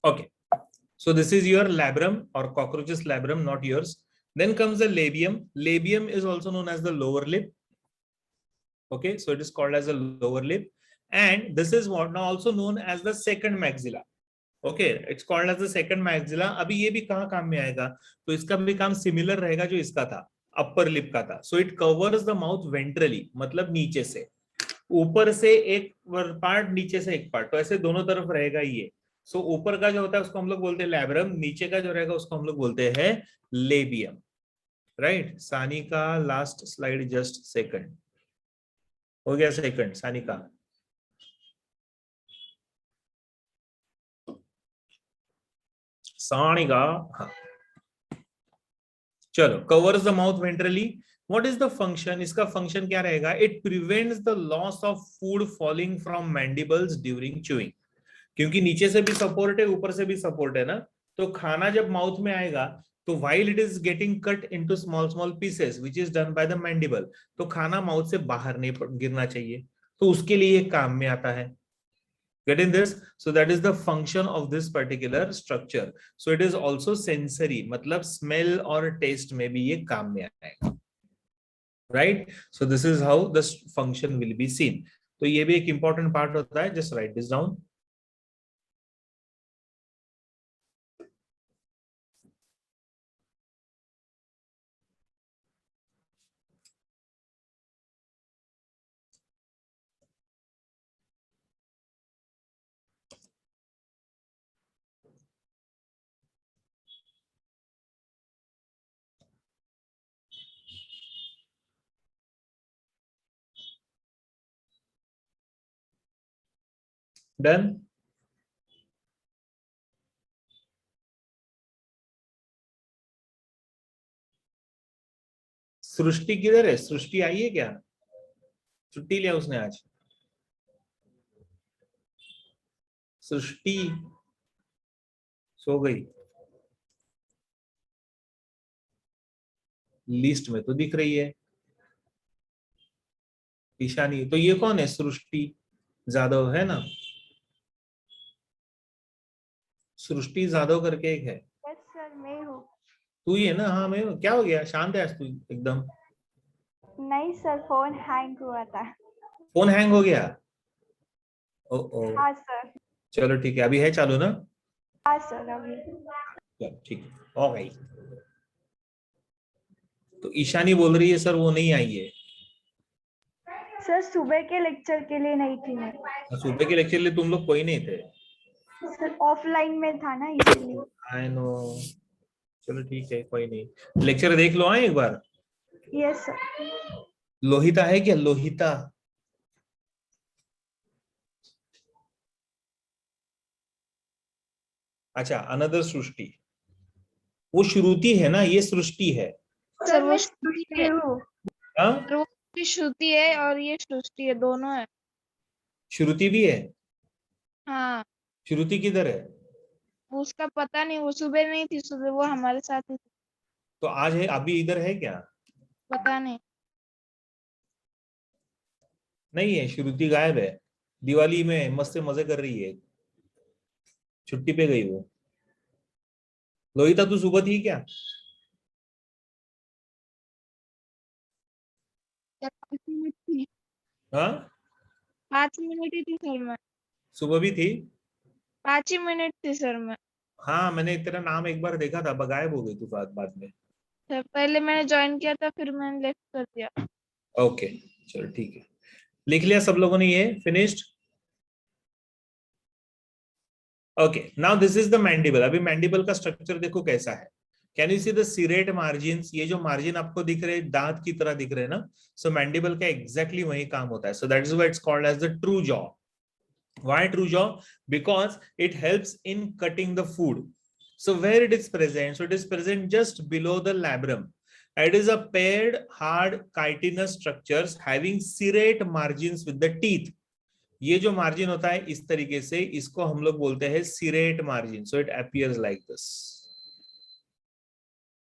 Okay. So this is your labrum or cockroach's labrum, not yours. Then comes the labium. Labium is also known as the lower lip. Okay, so it is called as a lower lip. And this is what now also known as the second maxilla. Okay, it's called as the second maxilla. अभी ये भी कहाँ काम में आएगा, तो इसका भी काम सिमिलर रहेगा जो इसका था, अपर लिप का था। So it covers the mouth ventrally, मतलब नीचे से, ऊपर से एक पार्ट, नीचे से एक पार्ट, तो ऐसे दोनों तरफ रहेगा ये। सो ऊपर का जो होता है उसको हम लोग बोलते हैं लैब्रम, नीचे का जो रहेगा उसको हम लोग बोलते हैं लेबियम। राइट, सानी का लास्ट स्लाइड, जस्ट सेकंड हो गया, सेकंड सानी का। सानी का, हाँ चलो, covers the mouth ventrally. What is the function, इसका फंक्शन क्या रहेगा, it prevents the loss of food falling from mandibles during chewing. क्योंकि नीचे से भी सपोर्ट है, ऊपर से भी सपोर्ट है ना, तो खाना जब माउथ में आएगा तो while it is getting cut into small small pieces which is done by the mandible, तो खाना माउथ से बाहर नहीं गिरना चाहिए, तो उसके लिए काम में आता है। Getting this? So that is the function of this particular structure. So it is also sensory, मतलब smell और taste में भी ये काम में आएगा। Right? So this is how the function will be seen. तो ये भी एक important part होता है, just write this down. Done? सृष्टि किधर है, सृष्टि आई है क्या, छुट्टी लिया उसने आज, सृष्टि सो गई, लिस्ट में तो दिख रही है ईशानी। तो ये कौन है, सृष्टि जादव है ना, सृष्टि जादव करके एक है। यस सर, मैं हूँ। तू ही है ना, हाँ मैं हूँ। क्या हो गया, शांत है आज तू एकदम। नहीं सर, फोन हैंग हुआ था। फोन हैंग हो गया, ओ ओ, हाँ सर। चलो ठीक है, अभी है चालू ना, हाँ सर, अभी। चलो ठीक है, हो गई। तो ईशानी बोल रही है सर वो नहीं आई है। सर सुबह के लेक्चर के लिए नहीं थी मैं। सुबह के लेक्चर लिए तुम लोग कोई नहीं थे। सर ऑफलाइन में था ना, इसीलिए। आई नो, चलो ठीक है, कोई नहीं, लेक्चर देख लो एक बार। Yes sir. लोहिता है क्या, लोहिता? अच्छा, अनदर सृष्टि, वो श्रुति है ना, ये सृष्टि है। सर वो सृष्टि हूँ। हाँ, सर वो भी श्रुति है और ये सृष्टि है, दोनों है। श्रुति भी है, हाँ, श्रुति किधर है? उसका पता नहीं, वो सुबह नहीं थी, सुबह वो हमारे साथ ही थी। तो आज है, अभी इधर है क्या? पता नहीं। नहीं है, श्रुति गायब है, दिवाली में मस्त मजे कर रही है, छुट्टी पे गई वो। लोहिता तू सुबह थी क्या? सर 5 मिनट थी, हाँ, 5 मिनट ही थी सर मैं, सुबह भी थी। 5 ही मिनट थी सर मैं। हाँ, मैंने तेरा नाम एक बार देखा था, गायब हो गई तू बाद में। सर पहले मैंने ज्वाइन किया था, फिर मैंने लेफ्ट कर दिया। ओके, चलो ठीक है, लिख लिया सब लोगों ने, ये finished. Okay, now this is the mandible. अभी मैंडिबल का स्ट्रक्चर देखो कैसा है। Can you see the serrate margin, ये जो मार्जिन आपको दिख रहे हैं दांत की तरह दिख रहे हैं ना, सो मैंडिबल का एग्जैक्टली वही काम होता है। So that is why it's called as the true jaw. Why true jaw? Because it helps in cutting the food. So where it is present? So it is present just below the labrum. It is a paired hard chitinous structures having serrate margins with the teeth. ये जो margin होता है इस तरीके से, इसको हम लोग बोलते हैं serrate margin. So it appears like this,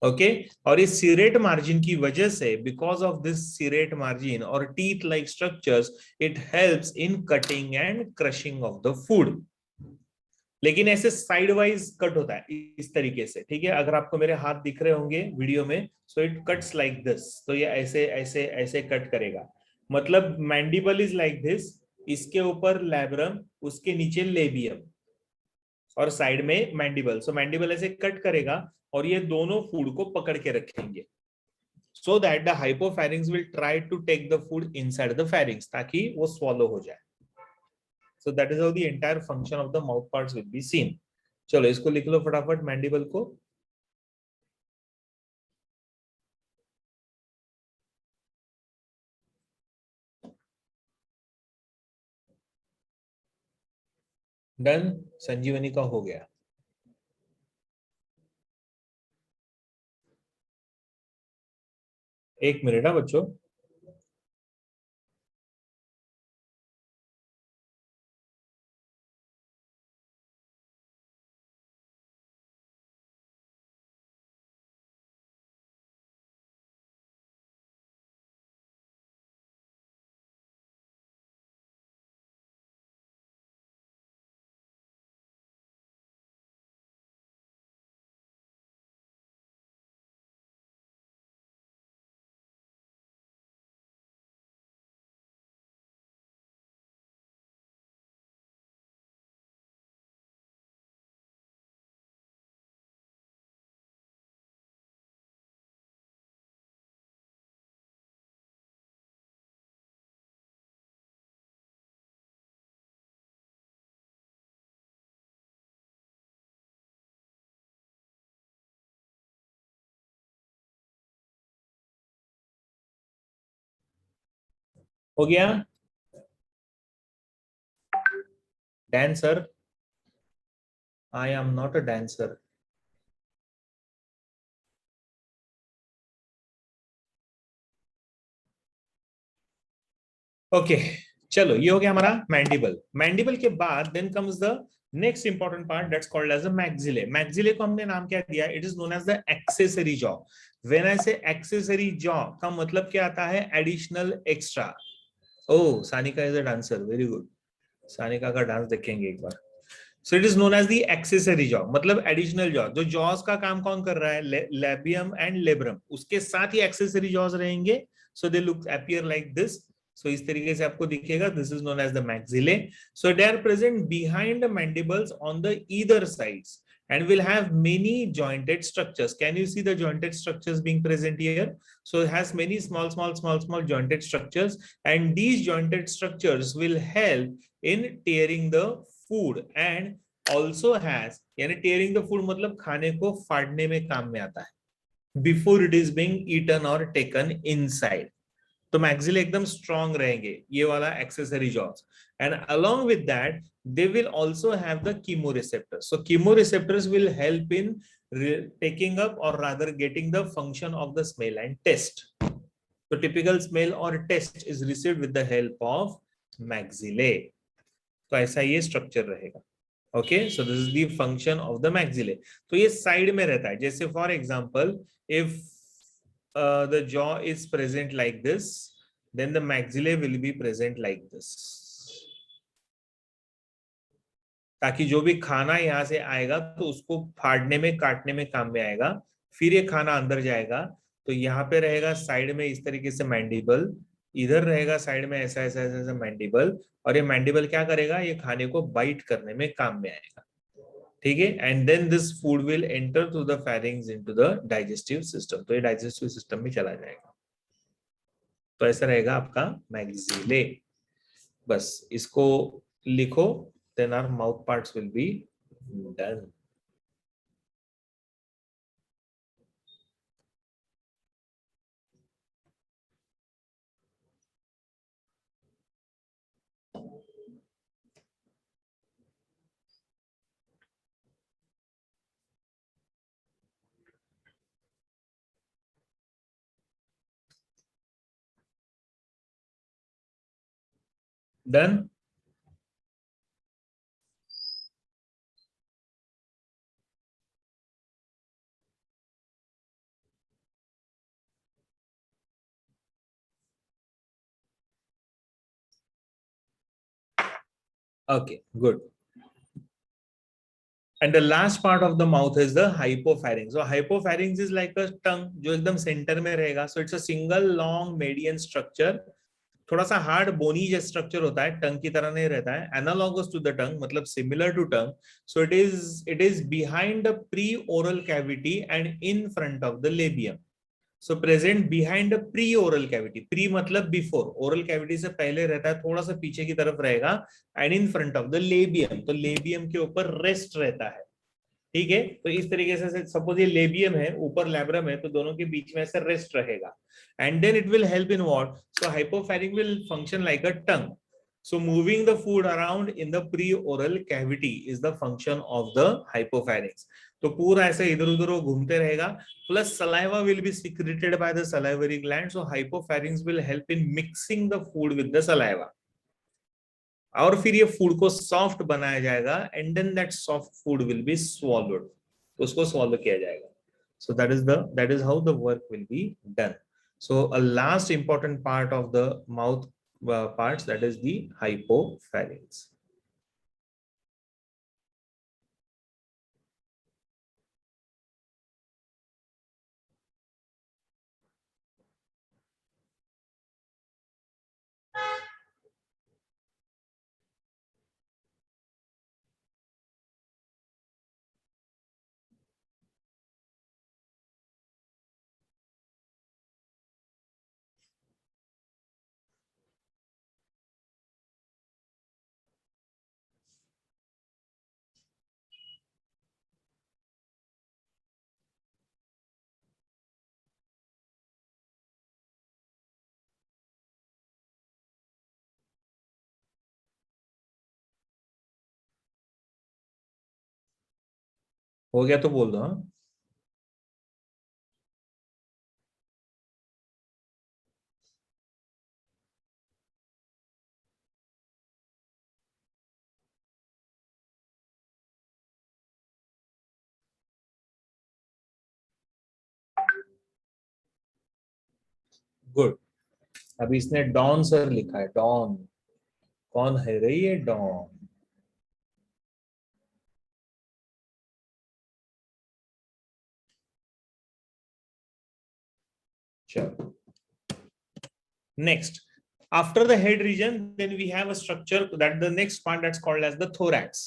okay. और इस सीरेट मार्जिन की वजह से, because of this serrate margin और teeth like structures, it helps in cutting and crushing of the food. लेकिन ऐसे साइड वाइज कट होता है इस तरीके से, ठीक है। अगर आपको मेरे हाथ दिख रहे होंगे वीडियो में, so it cuts like this, तो ये ऐसे ऐसे ऐसे कट करेगा। मतलब मैंडिबल इज लाइक दिस, इसके ऊपर लैब्रम, उसके नीचे लेबियम, और साइड में मैंडिबल. सो मैंडिबल ऐसे कट करेगा और ये दोनों फूड को पकड़ के रखेंगे, so that the hypopharynx will try to take the food inside the pharynx ताकि वो swallow हो जाए. So that is how the entire function of the mouth parts will be seen. चलो इसको लिख लो फटाफट मैंडिबल को. डन. संजीवनी का हो गया. एक मिनट है बच्चों. हो गया. Dancer. I am not a dancer. Okay चलो ये हो गया हमारा मैंडिबल. मैंडिबल के बाद then comes the next important part that's called as a maxillae. Maxillae को हमने नाम क्या दिया? It is known as the accessory jaw. When I say accessory jaw का मतलब क्या आता है? Additional extra. Oh Sanika is a dancer. Very good. Sanika का डांस देखेंगे एक बार. So it is known as the accessory jaw, मतलब एडिशनल जॉ. जो जॉस का काम कौन कर रहा है? Labium and labrum. उसके साथ ही एक्सेसरी जॉस रहेंगे. So they look appear like this. So इस तरीके से आपको दिखेगा. This is known as the maxillae. So they are present behind the mandibles on the either sides and will have many jointed structures. Can you see the jointed structures being present here? So it has many small jointed structures, and these jointed structures will help in tearing the food and also has, यानी tearing the food मतलब खाने को फाड़ने में काम में आता है before it is being eaten or taken inside. तो मैक्सिले एकदम स्ट्रॉन्ग रहेंगे, ये वाला accessory jaws. And along with that they will also have the chemoreceptors. So chemoreceptors will help in taking up or rather getting the function of the smell and taste. So typical smell or taste is received with the help of maxillae. तो ऐसा ये structure रहेगा. Okay, so this is the function of the maxillae. तो ये side में रहता है. जैसे for example if the jaw is present like this, then the maxillae will be present like this. ताकि जो भी खाना यहाँ से आएगा तो उसको फाड़ने में काटने में काम में आएगा. फिर ये खाना अंदर जाएगा तो यहाँ पे रहेगा साइड में इस तरीके से मैंडिबल, इधर रहेगा साइड में ऐसा ऐसा ऐसा ऐसा मैंडिबल, और ये मैंडिबल क्या करेगा? ये खाने को बाइट करने में काम में आएगा. ठीक है. And then this food will enter through the pharynx into the digestive system. तो ये डाइजेस्टिव सिस्टम में चला जाएगा. तो ऐसा रहेगा आपका मैक्सिले. बस इसको लिखो. Then our mouth parts will be done. Done. Okay, good. And the last part of the mouth is the hypopharynx. So hypopharynx is like a tongue जो एकदम सेंटर में रहेगा. So it's a single long median structure थोड़ा सा hard बोनी जैसा structure होता है, टंग की तरह नहीं रहता है, एनालॉगस टू द टंग मतलब similar to tongue. So it is behind the pre oral cavity and in front of the labium. So present behind the pre oral cavity, pre मतलब बिफोर, ओरल कैविटी से पहले रहता है, थोड़ा सा पीछे की तरफ रहेगा, and in front of the labium, तो लेबियम के ऊपर रेस्ट रहता है. ठीक है, तो इस तरीके से सपोज ये लेबियम है, ऊपर लैब्रम है, तो दोनों के बीच में ऐसे रेस्ट रहेगा. And then it will help in what, so hypopharynx will function like a tongue. So moving the food around in the pre-oral cavity is the function of the hypopharynx. तो पूरा ऐसे इधर उधर वो घूमते रहेगा. Plus saliva will be secreted by the salivary gland. So hypopharynx will help in mixing the food with the saliva. और फिर ये फूड को सॉफ्ट बनाया जाएगा and then that soft food will be swallowed, तो उसको स्वॉलो किया जाएगा. So that is how the work will be done. So a last important part of the mouth parts, that is the hypopharynx. हो गया तो बोल दो. हाँ, गुड. अभी इसने डॉन सर लिखा है. डॉन कौन है रे ये डॉन? चलो next, after the head region then we have a structure that the next part that's called as the thorax.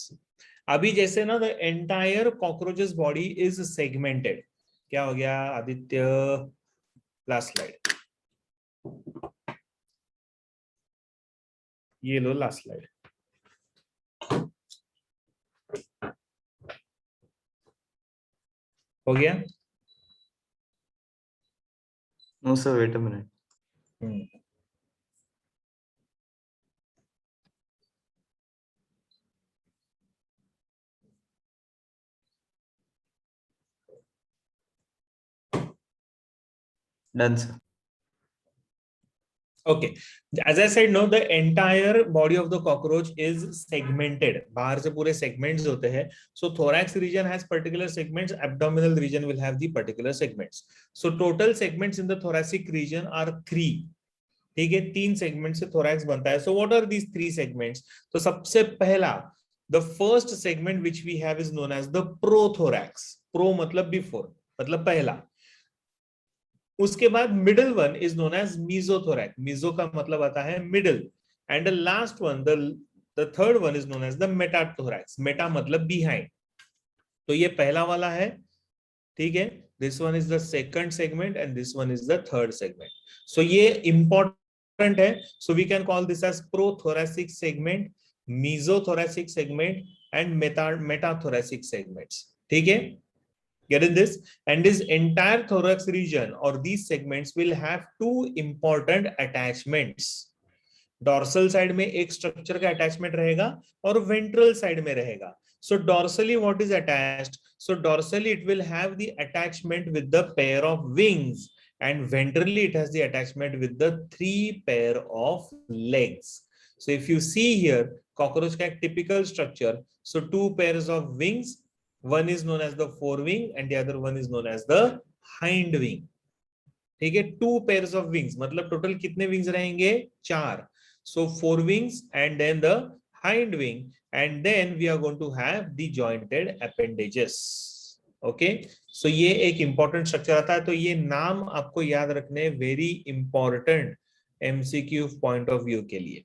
अभी जैसे ना the entire cockroach's body is segmented. क्या हो गया आदित्य? लास्ट स्लाइड, ये लो लास्ट स्लाइड. हो गया? No, sir, wait a minute. Done, sir. Okay, as I said, no, the entire body of the cockroach is segmented. बाहर से पूरे segments होते हैं. So thorax region has particular segments, abdominal region will have the particular segments. So total segments in the thoracic region are 3. ठीक है, 3 segments से thorax बनता है. So what are these 3 segments? तो सबसे पहला, the first segment which we have is known as the prothorax. Pro मतलब before, मतलब पहला. उसके बाद middle one is known as mesothorax. Meso का मतलब आता है middle, and the last one the third one is known as the metathorax. Meta मतलब बिहाइंड. तो ये पहला वाला है. ठीक है, this one is the second segment and this one is the third segment. So ये इंपॉर्टेंट है. So we can call this as prothoracic segment, mesothoracic segment and metathoracic segments. ठीक है, get in this, and this entire thorax region or these segments will have 2 important attachments. dorsal side में एक structure का attachment रहेगा और ventral side में रहेगा. So dorsally what is attached? So dorsally it will have the attachment with the pair of wings, and ventrally it has the attachment with the 3 pair of legs. So if you see here, cockroach का एक typical structure. So 2 pairs of wings, one is known as the forewing and the other one is known as the hind wing. ठीक है, 2 pairs of wings मतलब total कितने wings रहेंगे? 4. So 4 wings and then the hind wing, and then we are going to have the jointed appendages. Okay, so ये एक important structure आता है. तो ये नाम आपको याद रखने very important. MCQ point of view के लिए.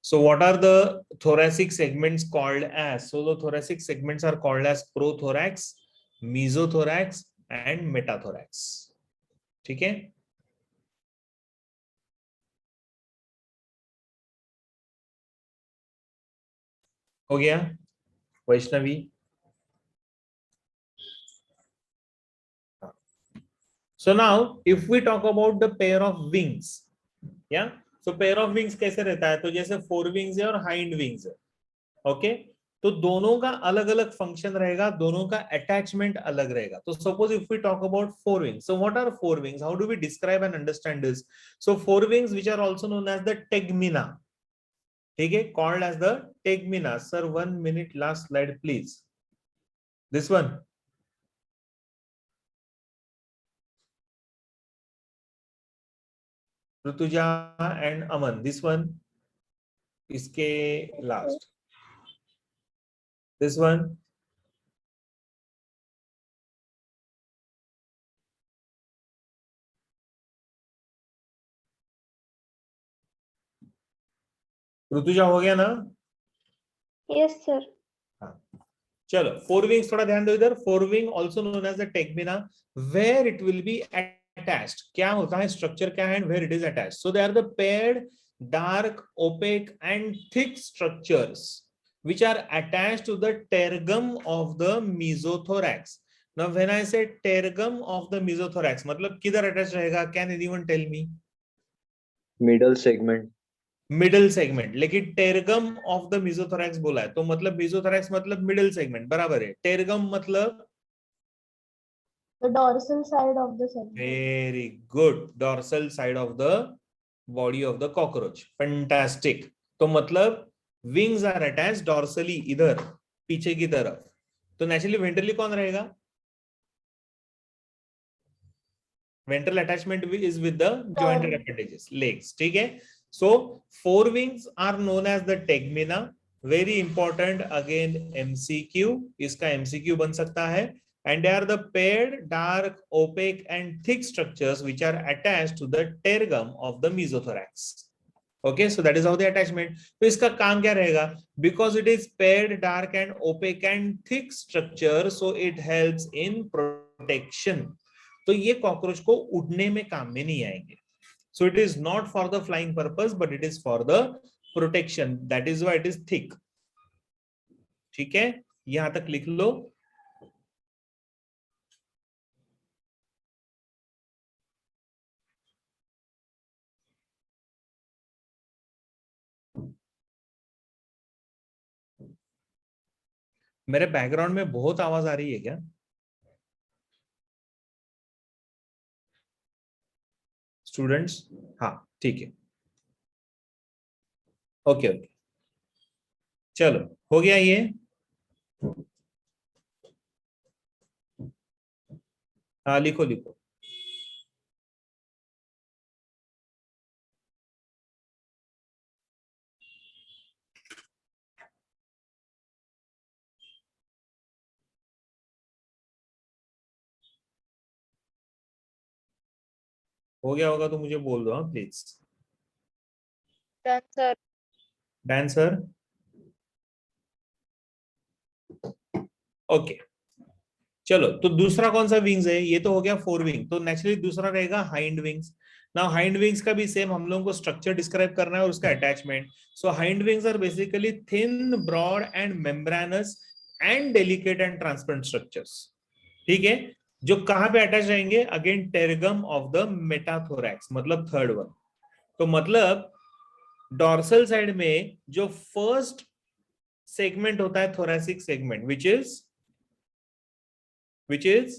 So what are the thoracic segments called as? So the thoracic segments are called as prothorax, mesothorax and metathorax. ठीक है. हो गया Vaishnavi. So now if we talk about the pair of wings, yeah, so pair of wings कैसे रहता है? तो जैसे four wings है और हाइंड विंग्स है. ओके, तो दोनों का अलग अलग फंक्शन रहेगा, दोनों का अटैचमेंट अलग रहेगा. तो suppose if we talk about fore wings, so what are fore wings? How do we describe and understand this? So fore wings which are also known as the tegmina. ठीक है, called as the tegmina. Sir 1 minute, last slide please. This one. Rituja and Aman, this one. इसके लास्ट. This one. Rituja हो गया ना? Yes, sir. हाँ. चलो, four wings थोड़ा ध्यान दो इधर. Fore wing also known as the tegmina, where it will be attached. क्या होता है, स्ट्रक्चर क्या है, where it is attached. So they are the paired dark opaque and thick structures which are attached to the tergum of the mesothorax. Now when I say tergum of the mesothorax, मतलब किधर attached रहेगा? Can anyone tell me? Middle segment. Middle segment. लेकिन टेरगम of the मेसोथोरैक्स बोला है, तो मतलब मेसोथोरैक्स मतलब middle segment, बराबर है. टेरगम मतलब The dorsal side of the segment. Very good, dorsal side of the body of the cockroach. Fantastic. तो मतलब विंग्स आर अटैच्ड डॉर्सली, इधर पीछे की तरफ. तो नेचुरली वेंट्रली कौन रहेगा? Ventral attachment is with the jointed appendages, legs. ठीक है. So fore wings are known as the tegmina. Very important, again MCQ, इसका MCQ बन सकता है. And they are the paired dark opaque and thick structures which are attached to the tergum of the mesothorax. Okay, so that is how the attachment. तो इसका काम क्या रहेगा? Because it is paired dark and opaque and thick structure, so it helps in protection. तो ये cockroach को उड़ने में काम में नहीं आएंगे. So it is not for the flying purpose, but it is for the protection. That is why it is thick. ठीक है, यहां तक लिख लो. मेरे बैकग्राउंड में बहुत आवाज आ रही है क्या? स्टूडेंट्स, हाँ ठीक है. ओके ओके, चलो हो गया ये. हाँ लिखो लिखो. हो गया होगा तो मुझे बोल दो, हाँ please. Done, sir. Dancer. Okay, चलो. तो दूसरा कौन सा विंग्स है? ये तो हो गया फोर विंग. तो नेचुरली दूसरा रहेगा hind wings. Now hind wings का भी सेम हम लोगों को स्ट्रक्चर डिस्क्राइब करना है और उसका attachment. So hind wings are basically thin, broad and membranous and delicate and transparent structures. ठीक है, जो कहां पे अटैच रहेंगे? Again tergum of the metathorax, मतलब थर्ड वन. तो मतलब डॉर्सल साइड में जो फर्स्ट सेगमेंट होता है थोरैसिक सेगमेंट, विच इज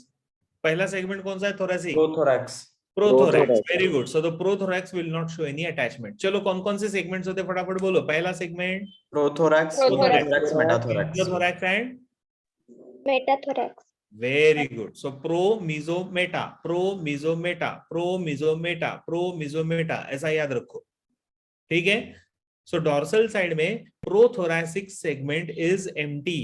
पहला सेगमेंट कौन सा है? Thoracic. Prothorax. Prothorax. Very good. So the prothorax will not show any attachment. चलो कौन कौन से सेगमेंट्स होते हैं फटाफट बोलो. पहला segment Prothorax, Prothorax. metathorax, metathorax. Mesothorax and Metathorax. Very good. So pro meso meta, pro meso meta, pro meso meta, pro meso meta, ऐसा याद रखो. ठीक है. सो डॉर्सल साइड में प्रोथोरैसिक सेगमेंट इज एम्प्टी.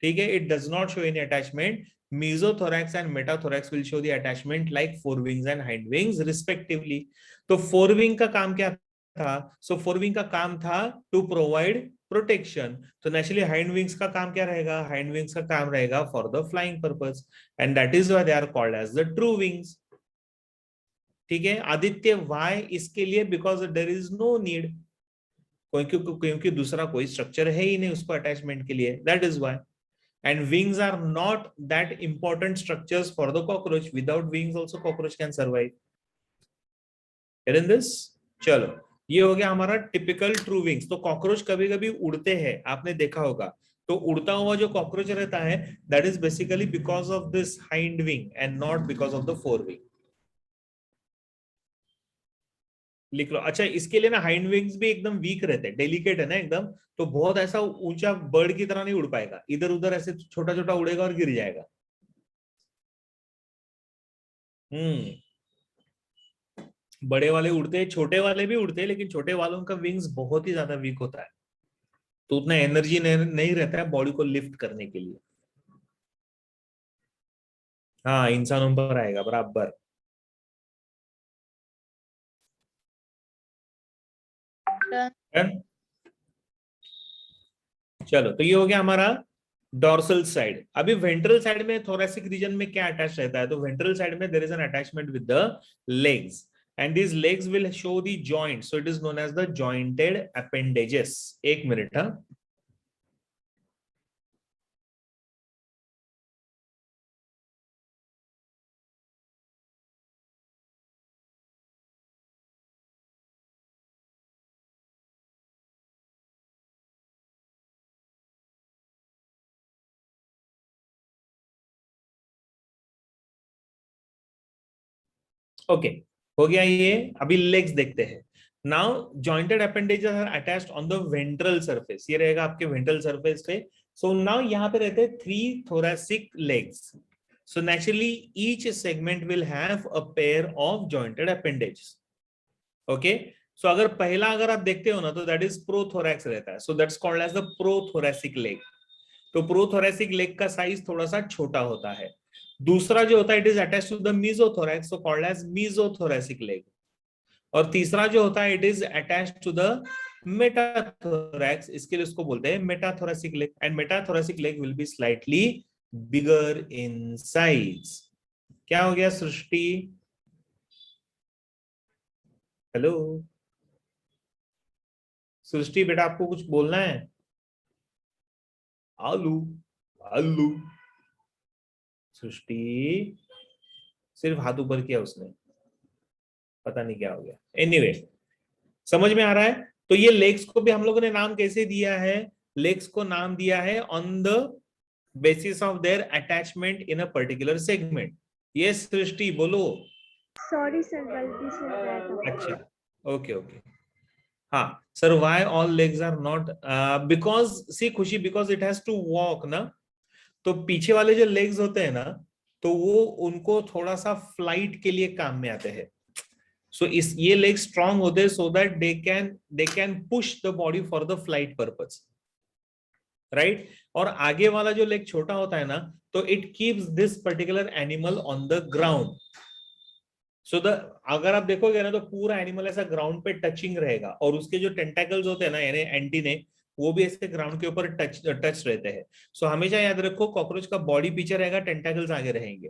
ठीक है, it does not show any attachment. Mesothorax and metathorax will show the attachment like forewings and hindwings respectively. तो forewing का काम क्या था? So forewing का काम था to provide protection. तो naturally hindwings का काम क्या रहेगा? Hindwings का काम रहेगा for the flying purpose, and that is why they are called as the true wings. ठीक है आदित्य, why? इसके लिए because there is no need, क्योंकि दूसरा कोई स्ट्रक्चर है ही नहीं उसको अटैचमेंट के लिए, that is why. And wings are not that important structures for the cockroach. Without wings also cockroach can survive. Hear in this? चलो, ये हो गया हमारा टिपिकल ट्रू विंग्स. तो कॉकरोच कभी कभी उड़ते हैं, आपने देखा होगा. तो उड़ता हुआ जो कॉकरोच रहता है, that is basically because of this hind wing and not because of the fore wing. लिख लो. अच्छा, इसके लिए ना हाइंड विंग्स भी एकदम वीक रहते हैं, डेलिकेट है ना एकदम, तो बहुत ऐसा ऊंचा बर्ड की तरह नहीं उड़ पाएगा, इधर उधर ऐसे छोटा छोटा उड़ेगा और गिर जाएगा. बड़े वाले उड़ते हैं, छोटे वाले भी उड़ते हैं, लेकिन छोटे वालों का विंग्स बहुत ही ज्यादा वीक होता है, तो उतना एनर्जी नहीं रहता है बॉडी को लिफ्ट करने के लिए. हाँ, इंसानों पर आएगा बराबर. चलो, तो ये हो गया हमारा डॉर्सल साइड. अभी वेंट्रल साइड में, थोरेसिक रीजन में क्या अटैच रहता है? तो वेंट्रल साइड में there is an attachment with the legs, and these legs will show the joint, so it is known as the jointed appendages. एक minute. हाँ, ओके, हो गया ये. अभी लेग्स देखते हैं. Now jointed appendages are attached on the ventral surface. ये रहेगा आपके वेंट्रल सरफेस पे. सो नाउ यहाँ पे रहते हैं 3 thoracic legs. So naturally each segment will have a pair of jointed appendages. Okay, so अगर आप देखते हो ना, तो that is prothorax रहता है. So that's called as the prothoracic leg. तो प्रोथोरेसिक लेग का साइज थोड़ा सा छोटा होता है. दूसरा जो होता है, it is attached to the mesothorax, so called as mesothoracic leg. और तीसरा जो होता है, it is attached to the metathorax, इसके लिए उसको बोलते हैं metathoracic leg. And metathoracic leg will be slightly bigger in size. क्या हो गया सृष्टि? हेलो सृष्टि बेटा, आपको कुछ बोलना है? आलू आलू. सृष्टि सिर्फ हाथ ऊपर किया उसने, पता नहीं क्या हो गया. एनीवे, समझ में आ रहा है? तो ये लेग्स को भी हम लोगों ने नाम कैसे दिया है? लेग्स को नाम दिया है on the basis of their attachment in a particular segment. ये सृष्टि बोलो. सॉरी सर, गलती से हो गया था. अच्छा, ओके ओके. हाँ sir, why all legs are not? Because see Khushi, because it has to walk ना, तो पीछे वाले जो लेग्स होते हैं ना, तो वो उनको थोड़ा सा फ्लाइट के लिए काम में आते हैं. सो इस ये लेग स्ट्रांग होते हैं, so that they can push the body for the flight purpose, right. और आगे वाला जो लेग छोटा होता है ना, तो it keeps this particular animal on the ground. So अगर आप देखोगे ना, तो पूरा एनिमल ऐसा ग्राउंड पे टचिंग रहेगा, और उसके जो टेंटाकल्स होते हैं ना, यानी एंटीने, वो भी ऐसे ग्राउंड के ऊपर टच रहते हैं. सो हमेशा याद रखो, कॉकरोच का बॉडी पीछे रहेगा, टेंटाकल्स आगे रहेंगे.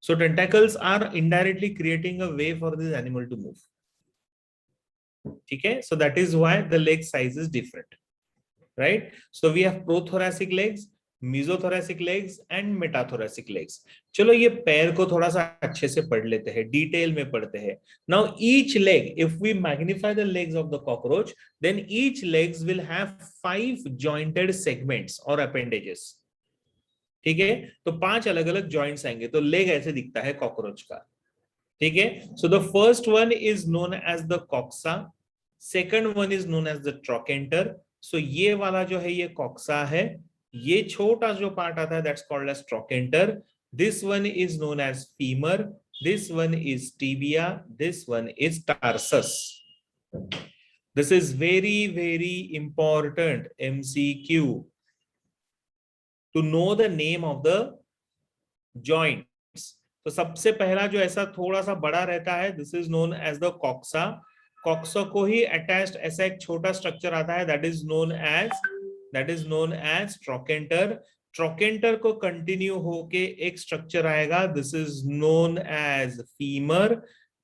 So tentacles are indirectly creating a way for this animal to move. ठीक है, so that is why the leg size is different, right. So we have prothoracic legs, mesothoracic legs and metathoracic legs. चलो ये पैर को थोड़ा सा अच्छे से पढ़ लेते हैं, डिटेल में पढ़ते हैं. Now each leg, if we magnify the legs of the cockroach, then each legs will have 5 jointed segments और अपेंडेजेस. ठीक है, तो 5 अलग अलग जॉइंट्स आएंगे. तो लेग ऐसे दिखता है कॉकरोच का. ठीक है, so the first one is known as the coxa, second one is known as the trochanter. So ये वाला जो है, ये कॉक्सा है. ये छोटा जो पार्ट आता है, that's called as trochanter. This one is known as femur, this one is tibia, this one is tarsus. This is very very important MCQ to know the name of the joints. तो सबसे पहला जो ऐसा थोड़ा सा बड़ा रहता है, this is known as the coxa. Coxa को ही अटैच्ड ऐसा एक छोटा स्ट्रक्चर आता है, that is known as trochanter. Trochanter को कंटिन्यू होके एक स्ट्रक्चर आएगा, this is known as femur.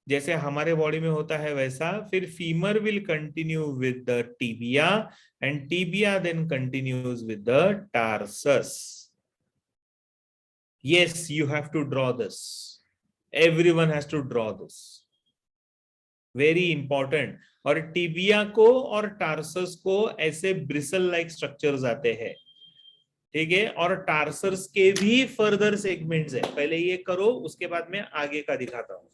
जैसे हमारे बॉडी में होता है वैसा, फिर femur will continue with the tibia and tibia then continues with the tarsus. Yes, you have to draw this. Everyone has to draw this. Very important. और tibia को और टार्सस को ऐसे ब्रिसल लाइक स्ट्रक्चर्स आते हैं, ठीक है। और टार्सस के भी फर्दर सेगमेंट्स है, पहले ये करो उसके बाद में आगे का दिखाता हूं।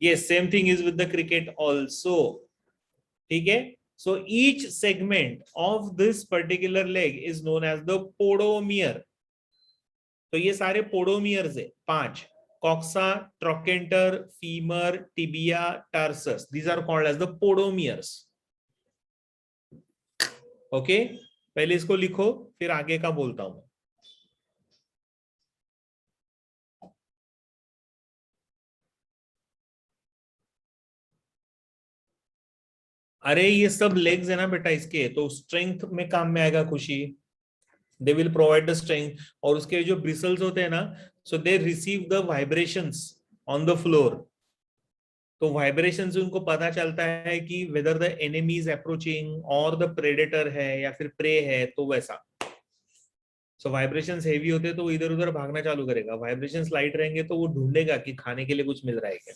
ये same thing is with the cricket also, ठीक है। So each segment of this particular leg is known as the podomere. तो ये सारे पोडोमियर्स है, 5, coxa, trochanter, femur, tibia, tarsus, these are called as the podomeres. Okay, पहले इसको लिखो फिर आगे का बोलता हूं। अरे ये सब लेग्स है ना बेटा इसके, तो स्ट्रेंथ में काम में आएगा Khushi. They will provide the strength. और उसके जो ब्रिसल्स होते हैं ना, so they receive the vibrations on the floor. तो वाइब्रेशन से उनको पता चलता है कि whether the enemy is approaching और द प्रेडेटर है या फिर प्रे है, तो वैसा। सो वाइब्रेशंस हेवी होते हैं तो वो इधर उधर भागना चालू करेगा, वाइब्रेशंस लाइट रहेंगे तो वो ढूंढेगा कि खाने के लिए कुछ मिल रहा है क्या।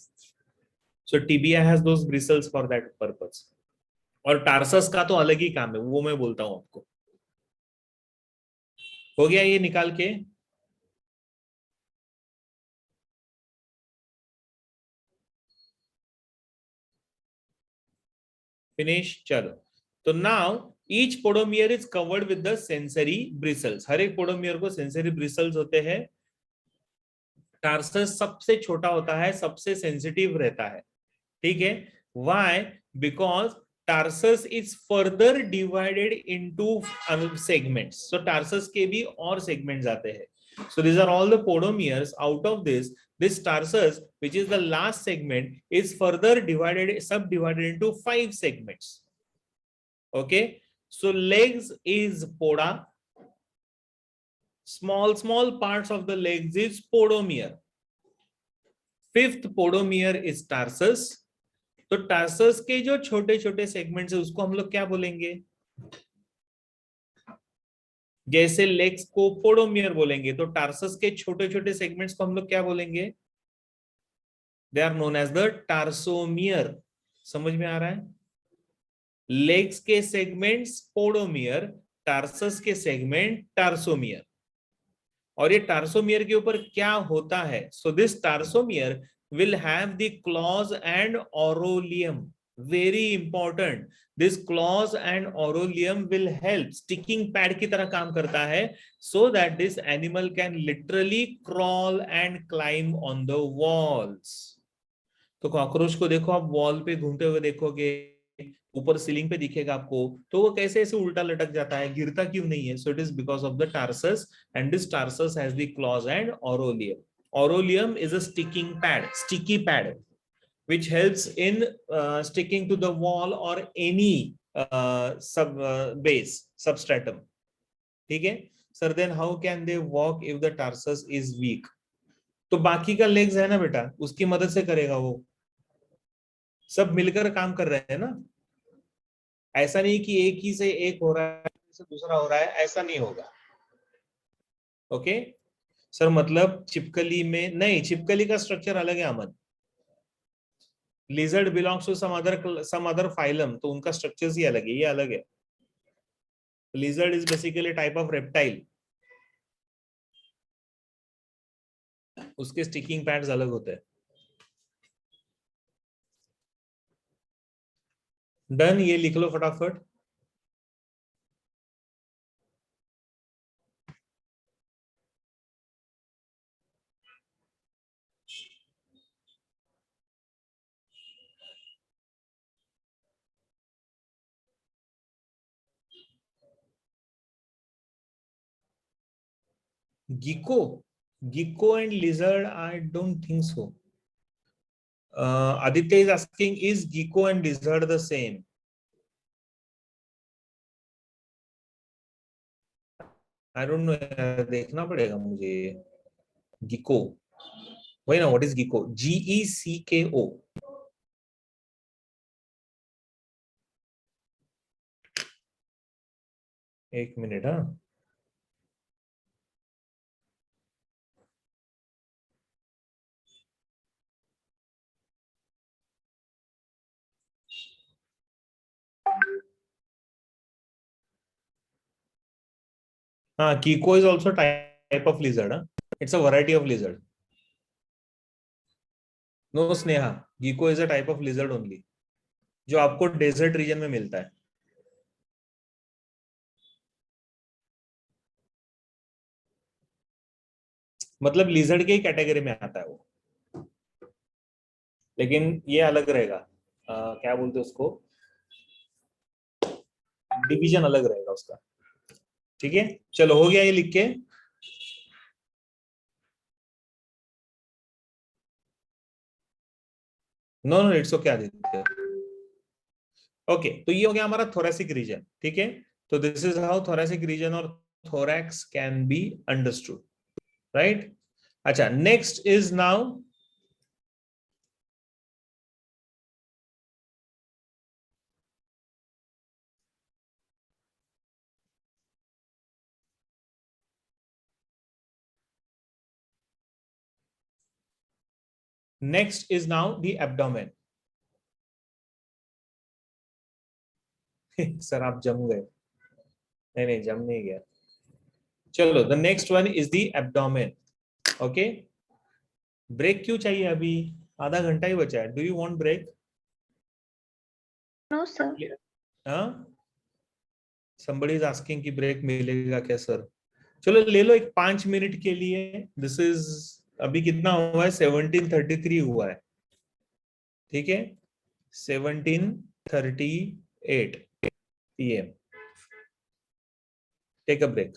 So tibia has those bristles for that purpose. और टार्सस का तो अलग ही काम है, वो मैं बोलता हूं आपको। हो गया ये निकाल के? फिनिश, चलो। तो now each podomere is covered with the sensory bristles. हर एक पोडोमियर को सेंसरी ब्रिसल्स होते हैं। टार्सस सबसे छोटा होता है, सबसे सेंसिटिव रहता है, ठीक है। Why? Because tarsus is further divided into segments. So tarsus के भी और सेगमेंट्स आते हैं। So these are all the podomeres. Out of this tarsus, which is the last segment, is further subdivided into 5 segments. Okay, so legs is poda. Small parts of the legs is podomere. 5th podomere is tarsus. तो tarsus के जो छोटे छोटे segments है उसको हम लोग क्या बोलेंगे? जैसे लेग्स को पोडोमियर बोलेंगे, तो टार्सस के छोटे छोटे सेगमेंट्स को हम लोग क्या बोलेंगे? They are known as the tarsomere. समझ में आ रहा है? लेग्स के सेगमेंट्स पोडोमियर, टार्सस के सेगमेंट टार्सोमियर। और ये टार्सोमियर के ऊपर क्या होता है? So this tarsomere will have the claws and aureolum. Very important. This claws and aureolum will help, sticking pad की तरह काम करता है, so that this animal can literally crawl and climb on the walls. तो cockroach को देखो आप wall पे घूमते हुए देखोगे, ऊपर सीलिंग पे दिखेगा आपको, तो वो कैसे ऐसे उल्टा लटक जाता है, गिरता क्यों नहीं है? So it is because of the tarsus, and this tarsus has the clause and aureolum. Aureolum is a sticky pad, which helps in sticking to the wall or any base substratum. ठीक है sir? Then how can they walk if the tarsus is weak? तो बाकी का legs है ना बेटा, उसकी मदद से करेगा वो, सब मिलकर काम कर रहे हैं ना। ऐसा नहीं कि एक ही से एक हो रहा है से दूसरा हो रहा है, ऐसा नहीं होगा। ओके सर, मतलब छिपकली में नहीं, छिपकली का स्ट्रक्चर अलग है Aman. Lizard belongs to some other phylum, तो उनका स्ट्रक्चर ही अलग है, ये अलग है। Lizard is basically type of reptile, उसके स्टिकिंग पैड्स अलग होते हैं। डन, ये लिख लो फटाफट। गिको, Gecko and lizard, I don't think so. Aditya is asking, is gecko and lizard the same? I don't know. देखना पड़ेगा मुझे. Gecko. वही ना, what is gecko? Gecko. एक मिनट. हाँ, हाँ, gecko is also type of lizard. हाँ, it's a variety of lizard. No, Sneha, gecko is a type of lizard only, जो आपको डेजर्ट रीजन में मिलता है. मतलब लिजर्ड के ही कैटेगरी में आता है वो, लेकिन ये अलग रहेगा. क्या बोलते हैं उसको, डिवीजन अलग रहेगा उसका. ठीक है, चलो हो गया ये लिख के. No no, it's okay Aditya. Okay, तो ये हो गया हमारा थोरेसिक रीजन. ठीक है, तो this is how thoracic region और thorax can be understood, right. अच्छा, next is now the abdomen. Sir आप जम गए. नहीं नहीं, जम नहीं गया. चलो, the next one is the abdomen. Okay, break क्यों चाहिए अभी? आधा घंटा ही बचा है. Do you want break? No sir. हाँ, somebody is asking कि ब्रेक मिलेगा क्या सर? चलो ले लो एक 5 मिनट के लिए. दिस इज, अभी कितना हुआ है? 17:33 हुआ है. ठीक है, 17:38 PM. Take a break.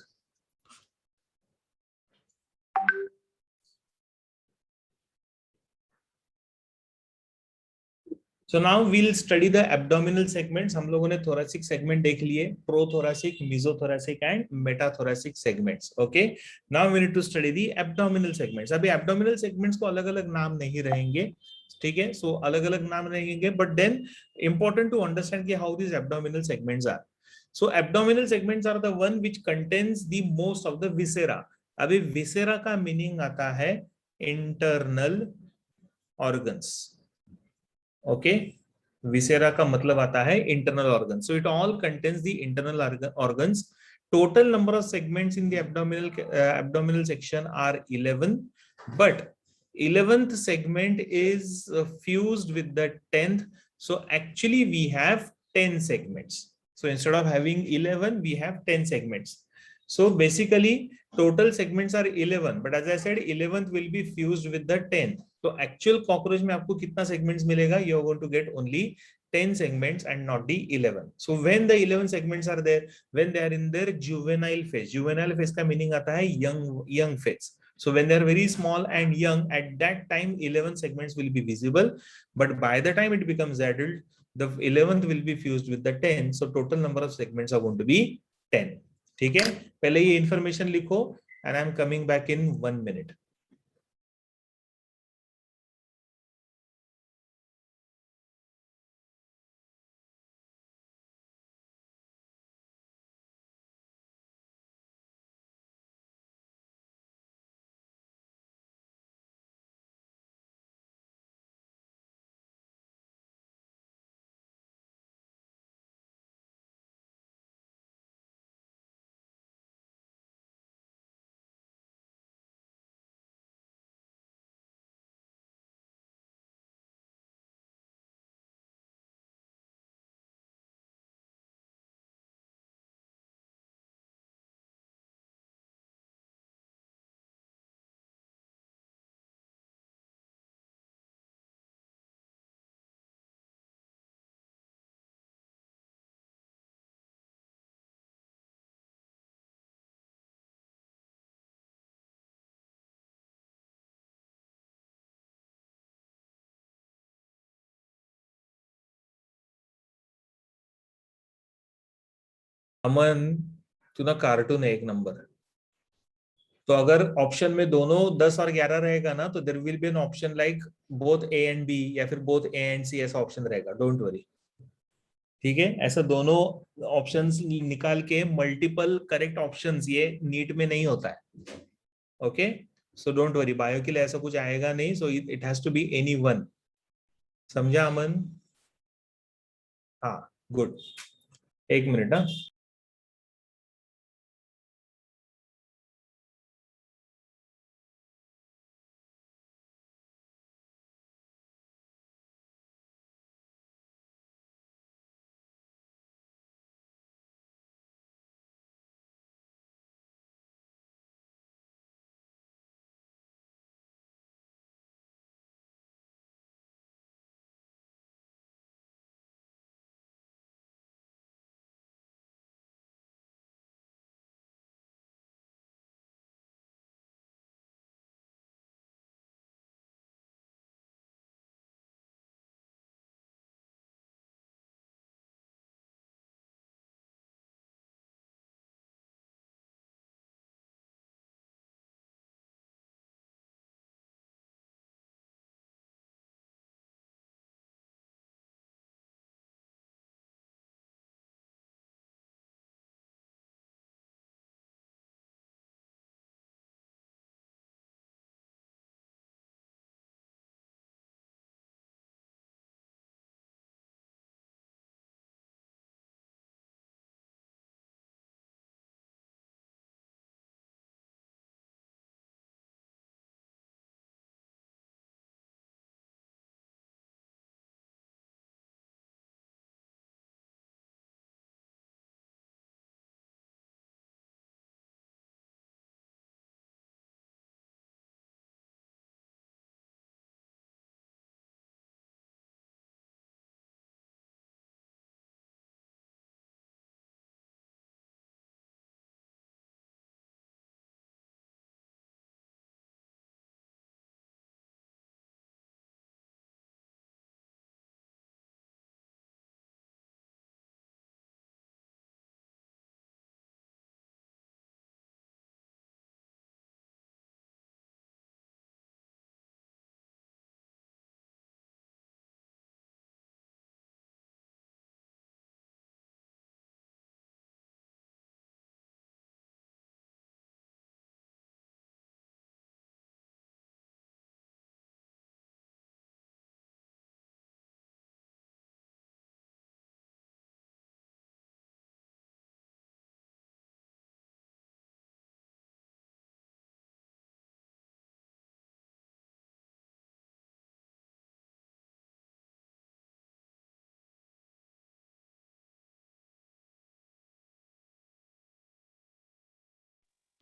So now we'll study the abdominal segments. हम लोगों ने थोरेसिक सेगमेंट देख लिए, prothoracic, mesothoracic and metathoracic segments. Okay, now we need to study the abdominal segments. अभी एब्डोमिनल सेगमेंट्स को अलग अलग नाम नहीं रहेंगे. ठीक है, सो अलग अलग नाम रहेंगे, but then important to understand कि how this abdominal segments are. So abdominal segments are the one which contains the most of the viscera. अभी विसेरा का मीनिंग आता है इंटरनल ऑर्गन्स. ओके, विसेरा का मतलब आता है internal organ. So it all contains the internal organs. Total number of segments in the abdominal section are 11, but 11th segment is fused with the 10th. So actually we have 10 segments. So instead of having 11, we have 10 segments. So basically total segments are 11, but as I said, 11th will be fused with the 10th. तो actual cockroach में आपको कितना segments मिलेगा? You are going to get only 10 segments and not the 11. So when the 11 segments are there, when they are in their juvenile phase. Juvenile phase का meaning आता है young phase. So when they are very small and young, at that time 11 segments will be visible, but by the time it becomes adult, the 11th will be fused with the 10. So total number of segments are going to be 10. ठीक है, पहले ये information लिखो, and I am coming back in 1 minute. अमन, तू ना cartoon है एक number. तो अगर ऑप्शन में दोनों 10 और 11 रहेगा ना, तो there will be an option like both A and B या फिर बोथ ए एंड सी, ऐसा ऑप्शन रहेगा, डोंट वरी। ठीक है, ऐसा दोनों ऑप्शंस निकाल के मल्टीपल करेक्ट ऑप्शंस ये नीट में नहीं होता है। Okay, so don't worry, bio के लिए ऐसा कुछ आएगा नहीं, so it has to be any one. समझा अमन? हाँ, गुड। एक मिनट। हाँ,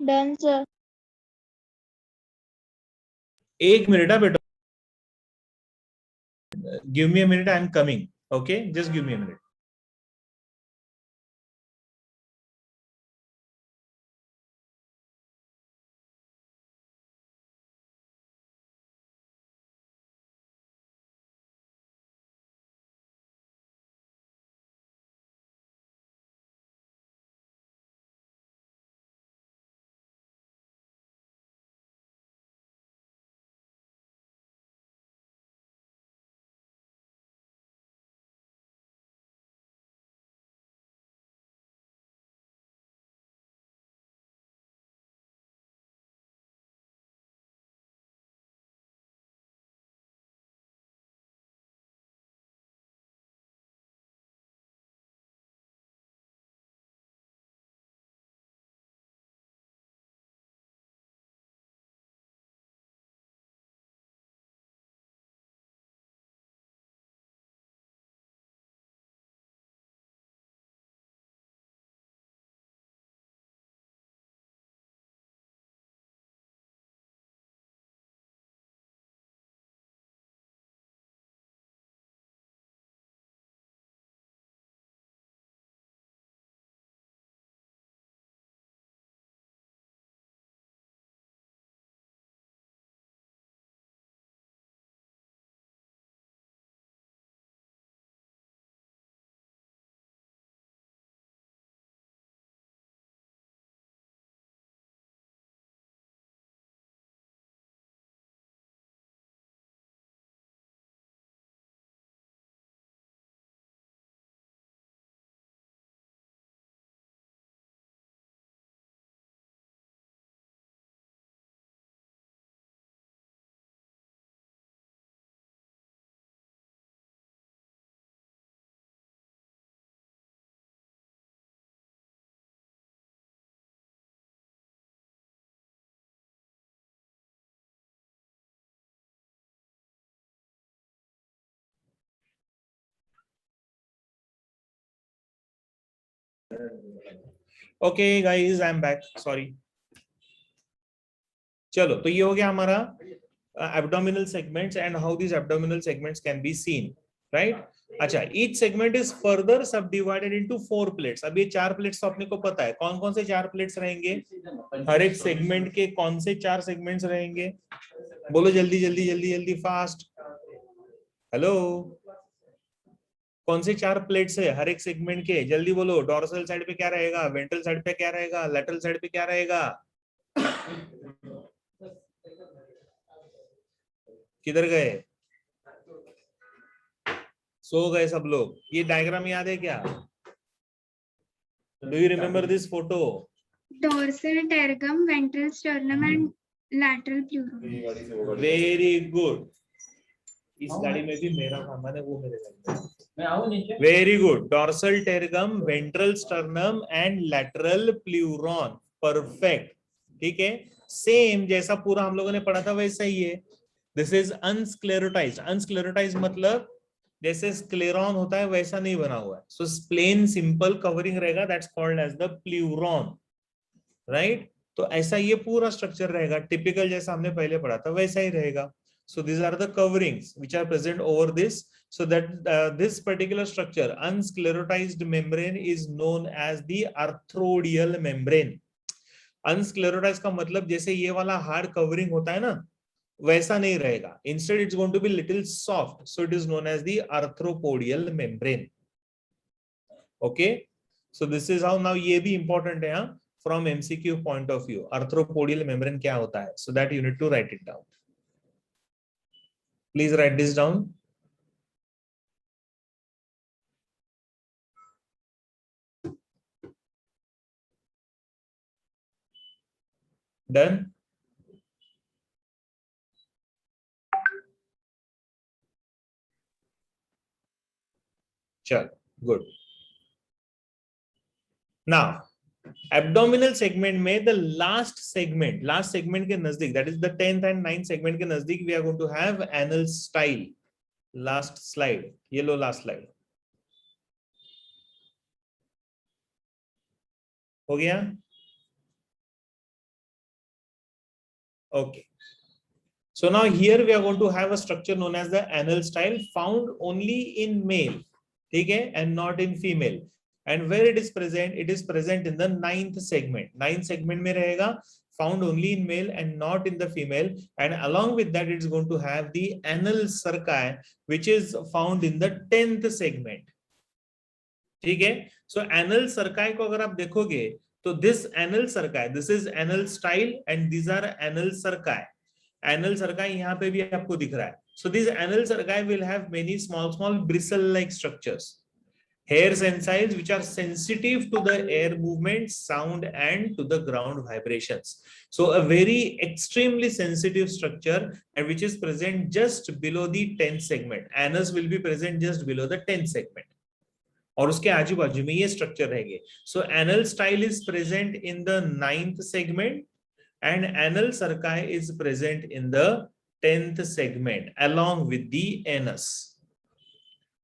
डन सर। एक मिनट। हाँ बेटा, give me a minute, I am coming. Okay, just give me a minute. Okay guys, I am back, sorry. चलो, तो ये हो गया हमारा abdominal segments and how these abdominal segments can be seen, right? अच्छा, each segment is further subdivided into 4 plates. अब ये 4 plates तो अपने को पता है, कौन कौन से 4 plates रहेंगे, हर एक segment के कौन से 4 segments रहेंगे, बोलो जल्दी जल्दी जल्दी जल्दी, फास्ट, हेलो, कौन से 4 प्लेट्स है हर एक सेगमेंट के, जल्दी बोलो। डोर्सल साइड पे क्या रहेगा, वेंट्रल साइड पे क्या रहेगा, लैटरल साइड पे क्या रहेगा, किधर गए, सो गए सब लोग। ये डायग्राम याद है क्या, do you remember this photo? Dorsal tergum, ventral sternum, and lateral pleurum. Very good. इस गाड़ी में भी मेरा सामान है, वो मेरे गाड़ी में। Very good. Dorsal tergum, ventral sternum and lateral pleuron, perfect. ठीक है, सेम जैसा पूरा हम लोगों ने पढ़ा था वैसा ही है। This is अनस्क्लेरोटाइज्ड। अनस्क्लेरोटाइज्ड मतलब जैसे स्क्लेरॉन होता है वैसा नहीं बना हुआ है, सो प्लेन सिंपल कवरिंग रहेगा, that's called as the pleuron, right? तो ऐसा ये पूरा स्ट्रक्चर रहेगा, टिपिकल जैसा हमने पहले पढ़ा था वैसा ही रहेगा। So these are the coverings which are present over this, so that this particular structure, unsclerotized membrane, is known as the arthrodial membrane. Unsclerotized का मतलब जैसे ये वाला हार्ड कवरिंग होता है ना, वैसा नहीं रहेगा, instead it's going to be little soft, so it is known as the arthropodial membrane. Okay, so this is how, now ये भी important है, हाँ, from MCQ point of view, arthropodial membrane क्या होता है, so that you need to write it down. Please write this down. Done. Chalo, good. Now, abdominal segment में the last segment के नजदीक, that is the 10th and 9th segment के नजदीक, we are going to have anal style. Last slide, ये लो last slide. हो गया? Okay. So now here we are going to have a structure known as the anal style, found only in male, ठीक है, and not in female. And where it is present in the 9th segment. 9th segment में रहेगा, found only in male and not in the female. And along with that, it's going to have the anal cerci, which is found in the 10th segment. ठीक है, so anal cerci को अगर आप देखोगे तो this anal cerci, this is anal style and these are anal cerci. Anal cerci यहाँ पे भी आपको दिख रहा है. So these anal cerci will have many small bristle-like structures. Hair sensils which are sensitive to the air movement, sound, and to the ground vibrations. So a very extremely sensitive structure, and which is present just below the 10th segment. Anus will be present just below the 10th segment. और उसके आजू बाजू में ये structure रहेंगे. So anal style is present in the 9th segment and anal cerci is present in the 10th segment along with the anus.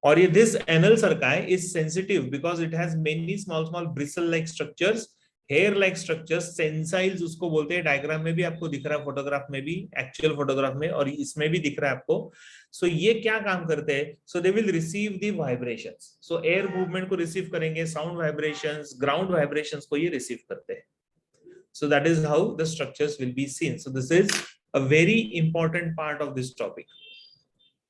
और ये this anal cerci is sensitive because it has many small bristle like structures, hair like structures, sensils उसको बोलते हैं. Diagram में भी आपको दिख रहा है, फोटोग्राफ में भी, एक्चुअल फोटोग्राफ में, और इसमें भी दिख रहा है आपको. सो ये क्या काम करते हैं, so they will receive the vibrations, so air movement को रिसीव करेंगे, साउंड वाइब्रेशंस, ग्राउंड वाइब्रेशंस को ये रिसीव करते हैं. So that is how the structures will be seen. So this is a very important part of this topic.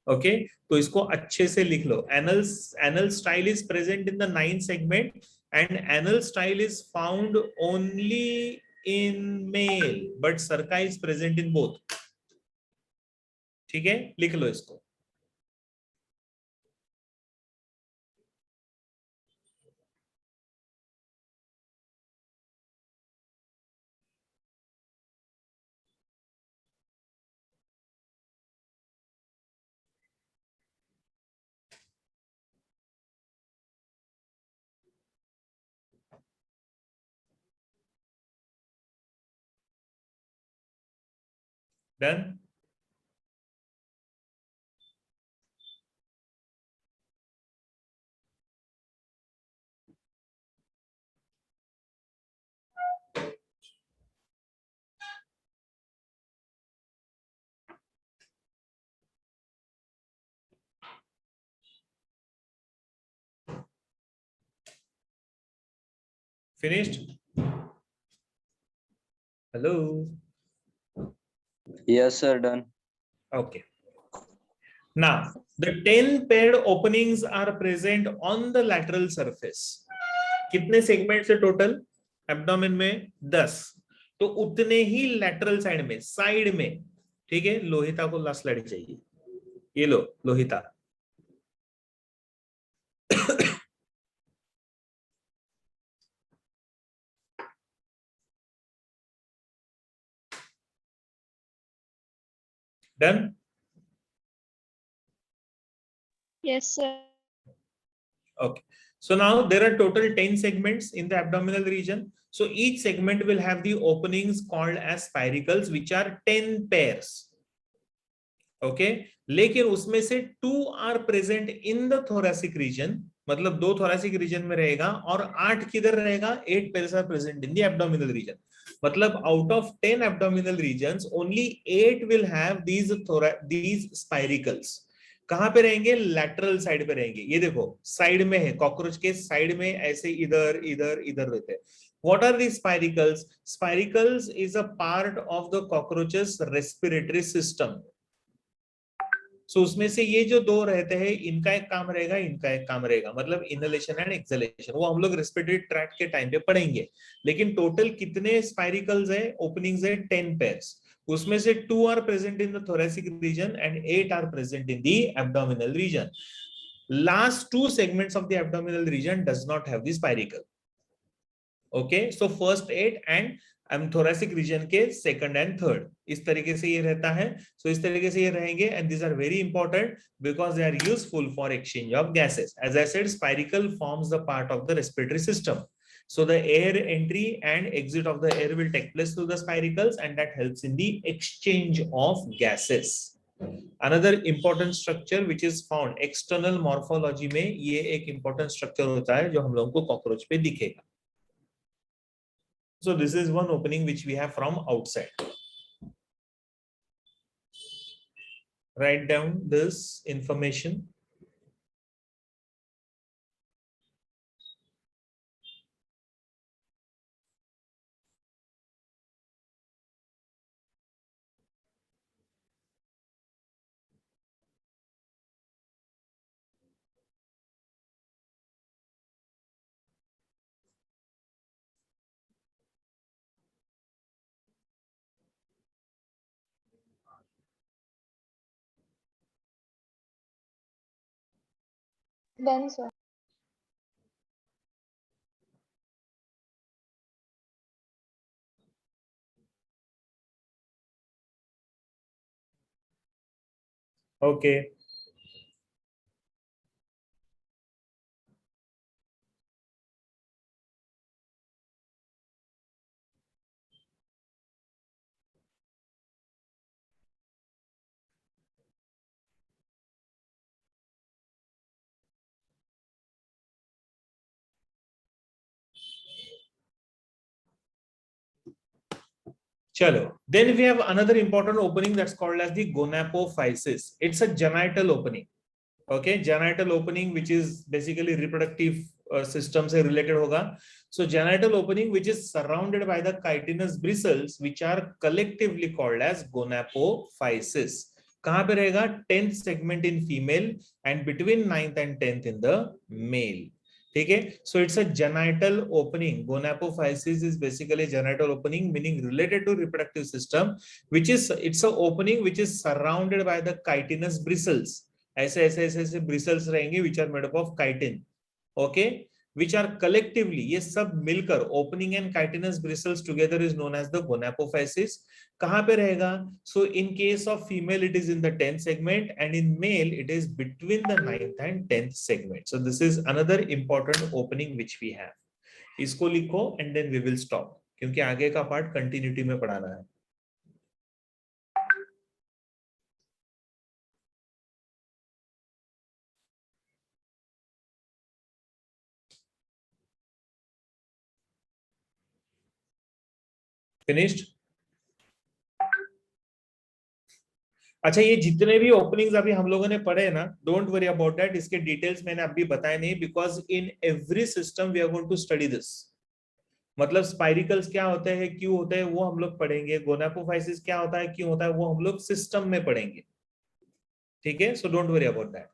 Okay, तो इसको अच्छे से लिख लो. Anal style is present in the 9th segment and anal style is found only in male, but cerci is present in both. ठीक है, लिख लो इसको. Done. finished? Hello. Yes, sir. Done. Okay. Now the 10 paired openings are present on the lateral surface. कितने segment से total abdomen में? 10. तो उतने ही lateral side में, साइड में, ठीक है, लोहिता को लास्ट स्लाइड चाहिए. ये लो Lohita. Done? Yes, sir. Okay. So now there are total 10 segments in the abdominal region. So each segment will have the openings called as spiracles, which are 10 pairs. Okay. लेकिन उसमें से 2 are present in the thoracic region. मतलब 2 thoracic region में रहेगा और 8 किधर रहेगा? 8 pairs are present in the abdominal region. मतलब out of 10 abdominal regions, only 8 will have these spiracles. कहां पे रहेंगे? लैटरल साइड पे रहेंगे. ये देखो साइड में है, कॉकरोच के साइड में ऐसे इधर इधर इधर रहते हैं. What are these spiracles? Spiracles is a part of the cockroach's respiratory system. So उसमें से ये जो 2 रहते हैं, इनका एक काम रहेगा, इनका एक काम रहेगा, मतलब इनहेलेशन एंड एक्सहेलेशन. वो हम लोग रेस्पिरेटरी ट्रैक्ट के टाइम पे पढ़ेंगे. लेकिन टोटल कितने स्पाइरिकल्स है, ओपनिंग्स है? 10 पेयर्स. उसमें से 2 are present in the thoracic region and 8 are present in the abdominal region. Last 2 segments of the abdominal region does not have the spiracle. Okay, so first 8 and thoracic region के second and third. इस तरीके से ये रहता है. So इस तरीके से ये रहेंगे and these are very important because they are useful for exchange of gases. As I said, spiracle forms the part of the respiratory system. So the air entry and exit of the air will take place through the spiracles and that helps in the exchange of gases. Another important structure which is found external morphology में, ये एक important structure होता है जो हम लोगों को cockroach पे दिखेगा. So this is one opening which we have from outside. Write down this information. Done, sir. Okay. Chalo. Then we have another important opening that's called as the gonapophysis. It's a genital opening. Okay, genital opening which is basically reproductive system से related होगा. So genital opening which is surrounded by the chitinous bristles which are collectively called as gonapophysis. कहाँ पे रहेगा? 10th segment in female and between 9th and 10th in the male. ठीक है. So it's a genital opening. Gonapophysis is basically genital opening meaning related to reproductive system which is it's a opening which is surrounded by the chitinous bristles. ऐसे ऐसे ऐसे ऐसे bristles रहेंगे which are made up of chitin. Okay, which are collectively, ये सब मिलकर opening and chitinous bristles together is known as the gonapophysis. कहाँ पे रहेगा? So in case of female it is in the 10th segment and in male it is between the 9th and 10th segment. So this is another important opening which we have. इसको लिखो and then we will stop क्योंकि आगे का part continuity में पढ़ाना है. Finished? अच्छा, ये जितने भी ओपनिंग्स अभी हम लोगों ने पढ़े ना, डोंट वरी अबाउट दैट. इसके डिटेल्स मैंने अभी बताए नहीं because in every system we are going to study this. मतलब स्पाइरिकल्स क्या होते हैं, क्यों होते हैं, वो हम लोग पढ़ेंगे। गोनापोफाइसिस क्या होता है, क्यों होता है, वो हम लोग सिस्टम में पढ़ेंगे। ठीक है, so don't worry about that.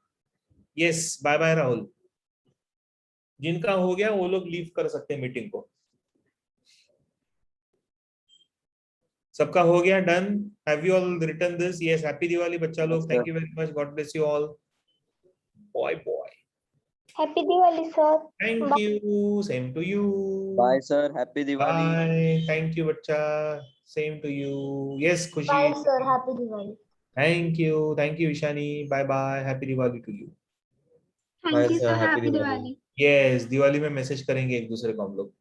Yes, bye bye Rahul. जिनका हो गया वो लोग लीव कर सकते हैं मीटिंग को। सबका हो गया, done? Have you all written this? Yes, happy Diwali बच्चा लोग। Thank you very much, god bless you all. Bye bye, happy Diwali sir. Thank you, same to you. Bye, sir. Happy Diwali. Bye, thank you बच्चा, same to you. Yes Khushi, sir happy Diwali. Thank you Ishani, bye bye, happy Diwali to you. Bye, thank you sir. Sir, Happy happy Diwali. Diwali. यस, दिवाली में message करेंगे एक दूसरे को हम लोग।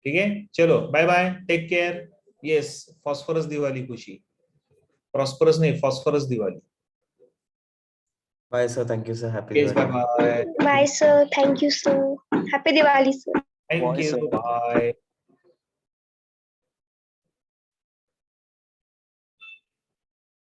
ठीक है, चलो bye bye, take care. Yes, phosphorus Diwali Khushi, prosperous नहीं, phosphorus Diwali. Bye, sir. Thank you, sir. Happy yes, bye Diwali. Bye, bye sir, thank you sir, happy Diwali sir. Thank Bye, you, sir. Bye.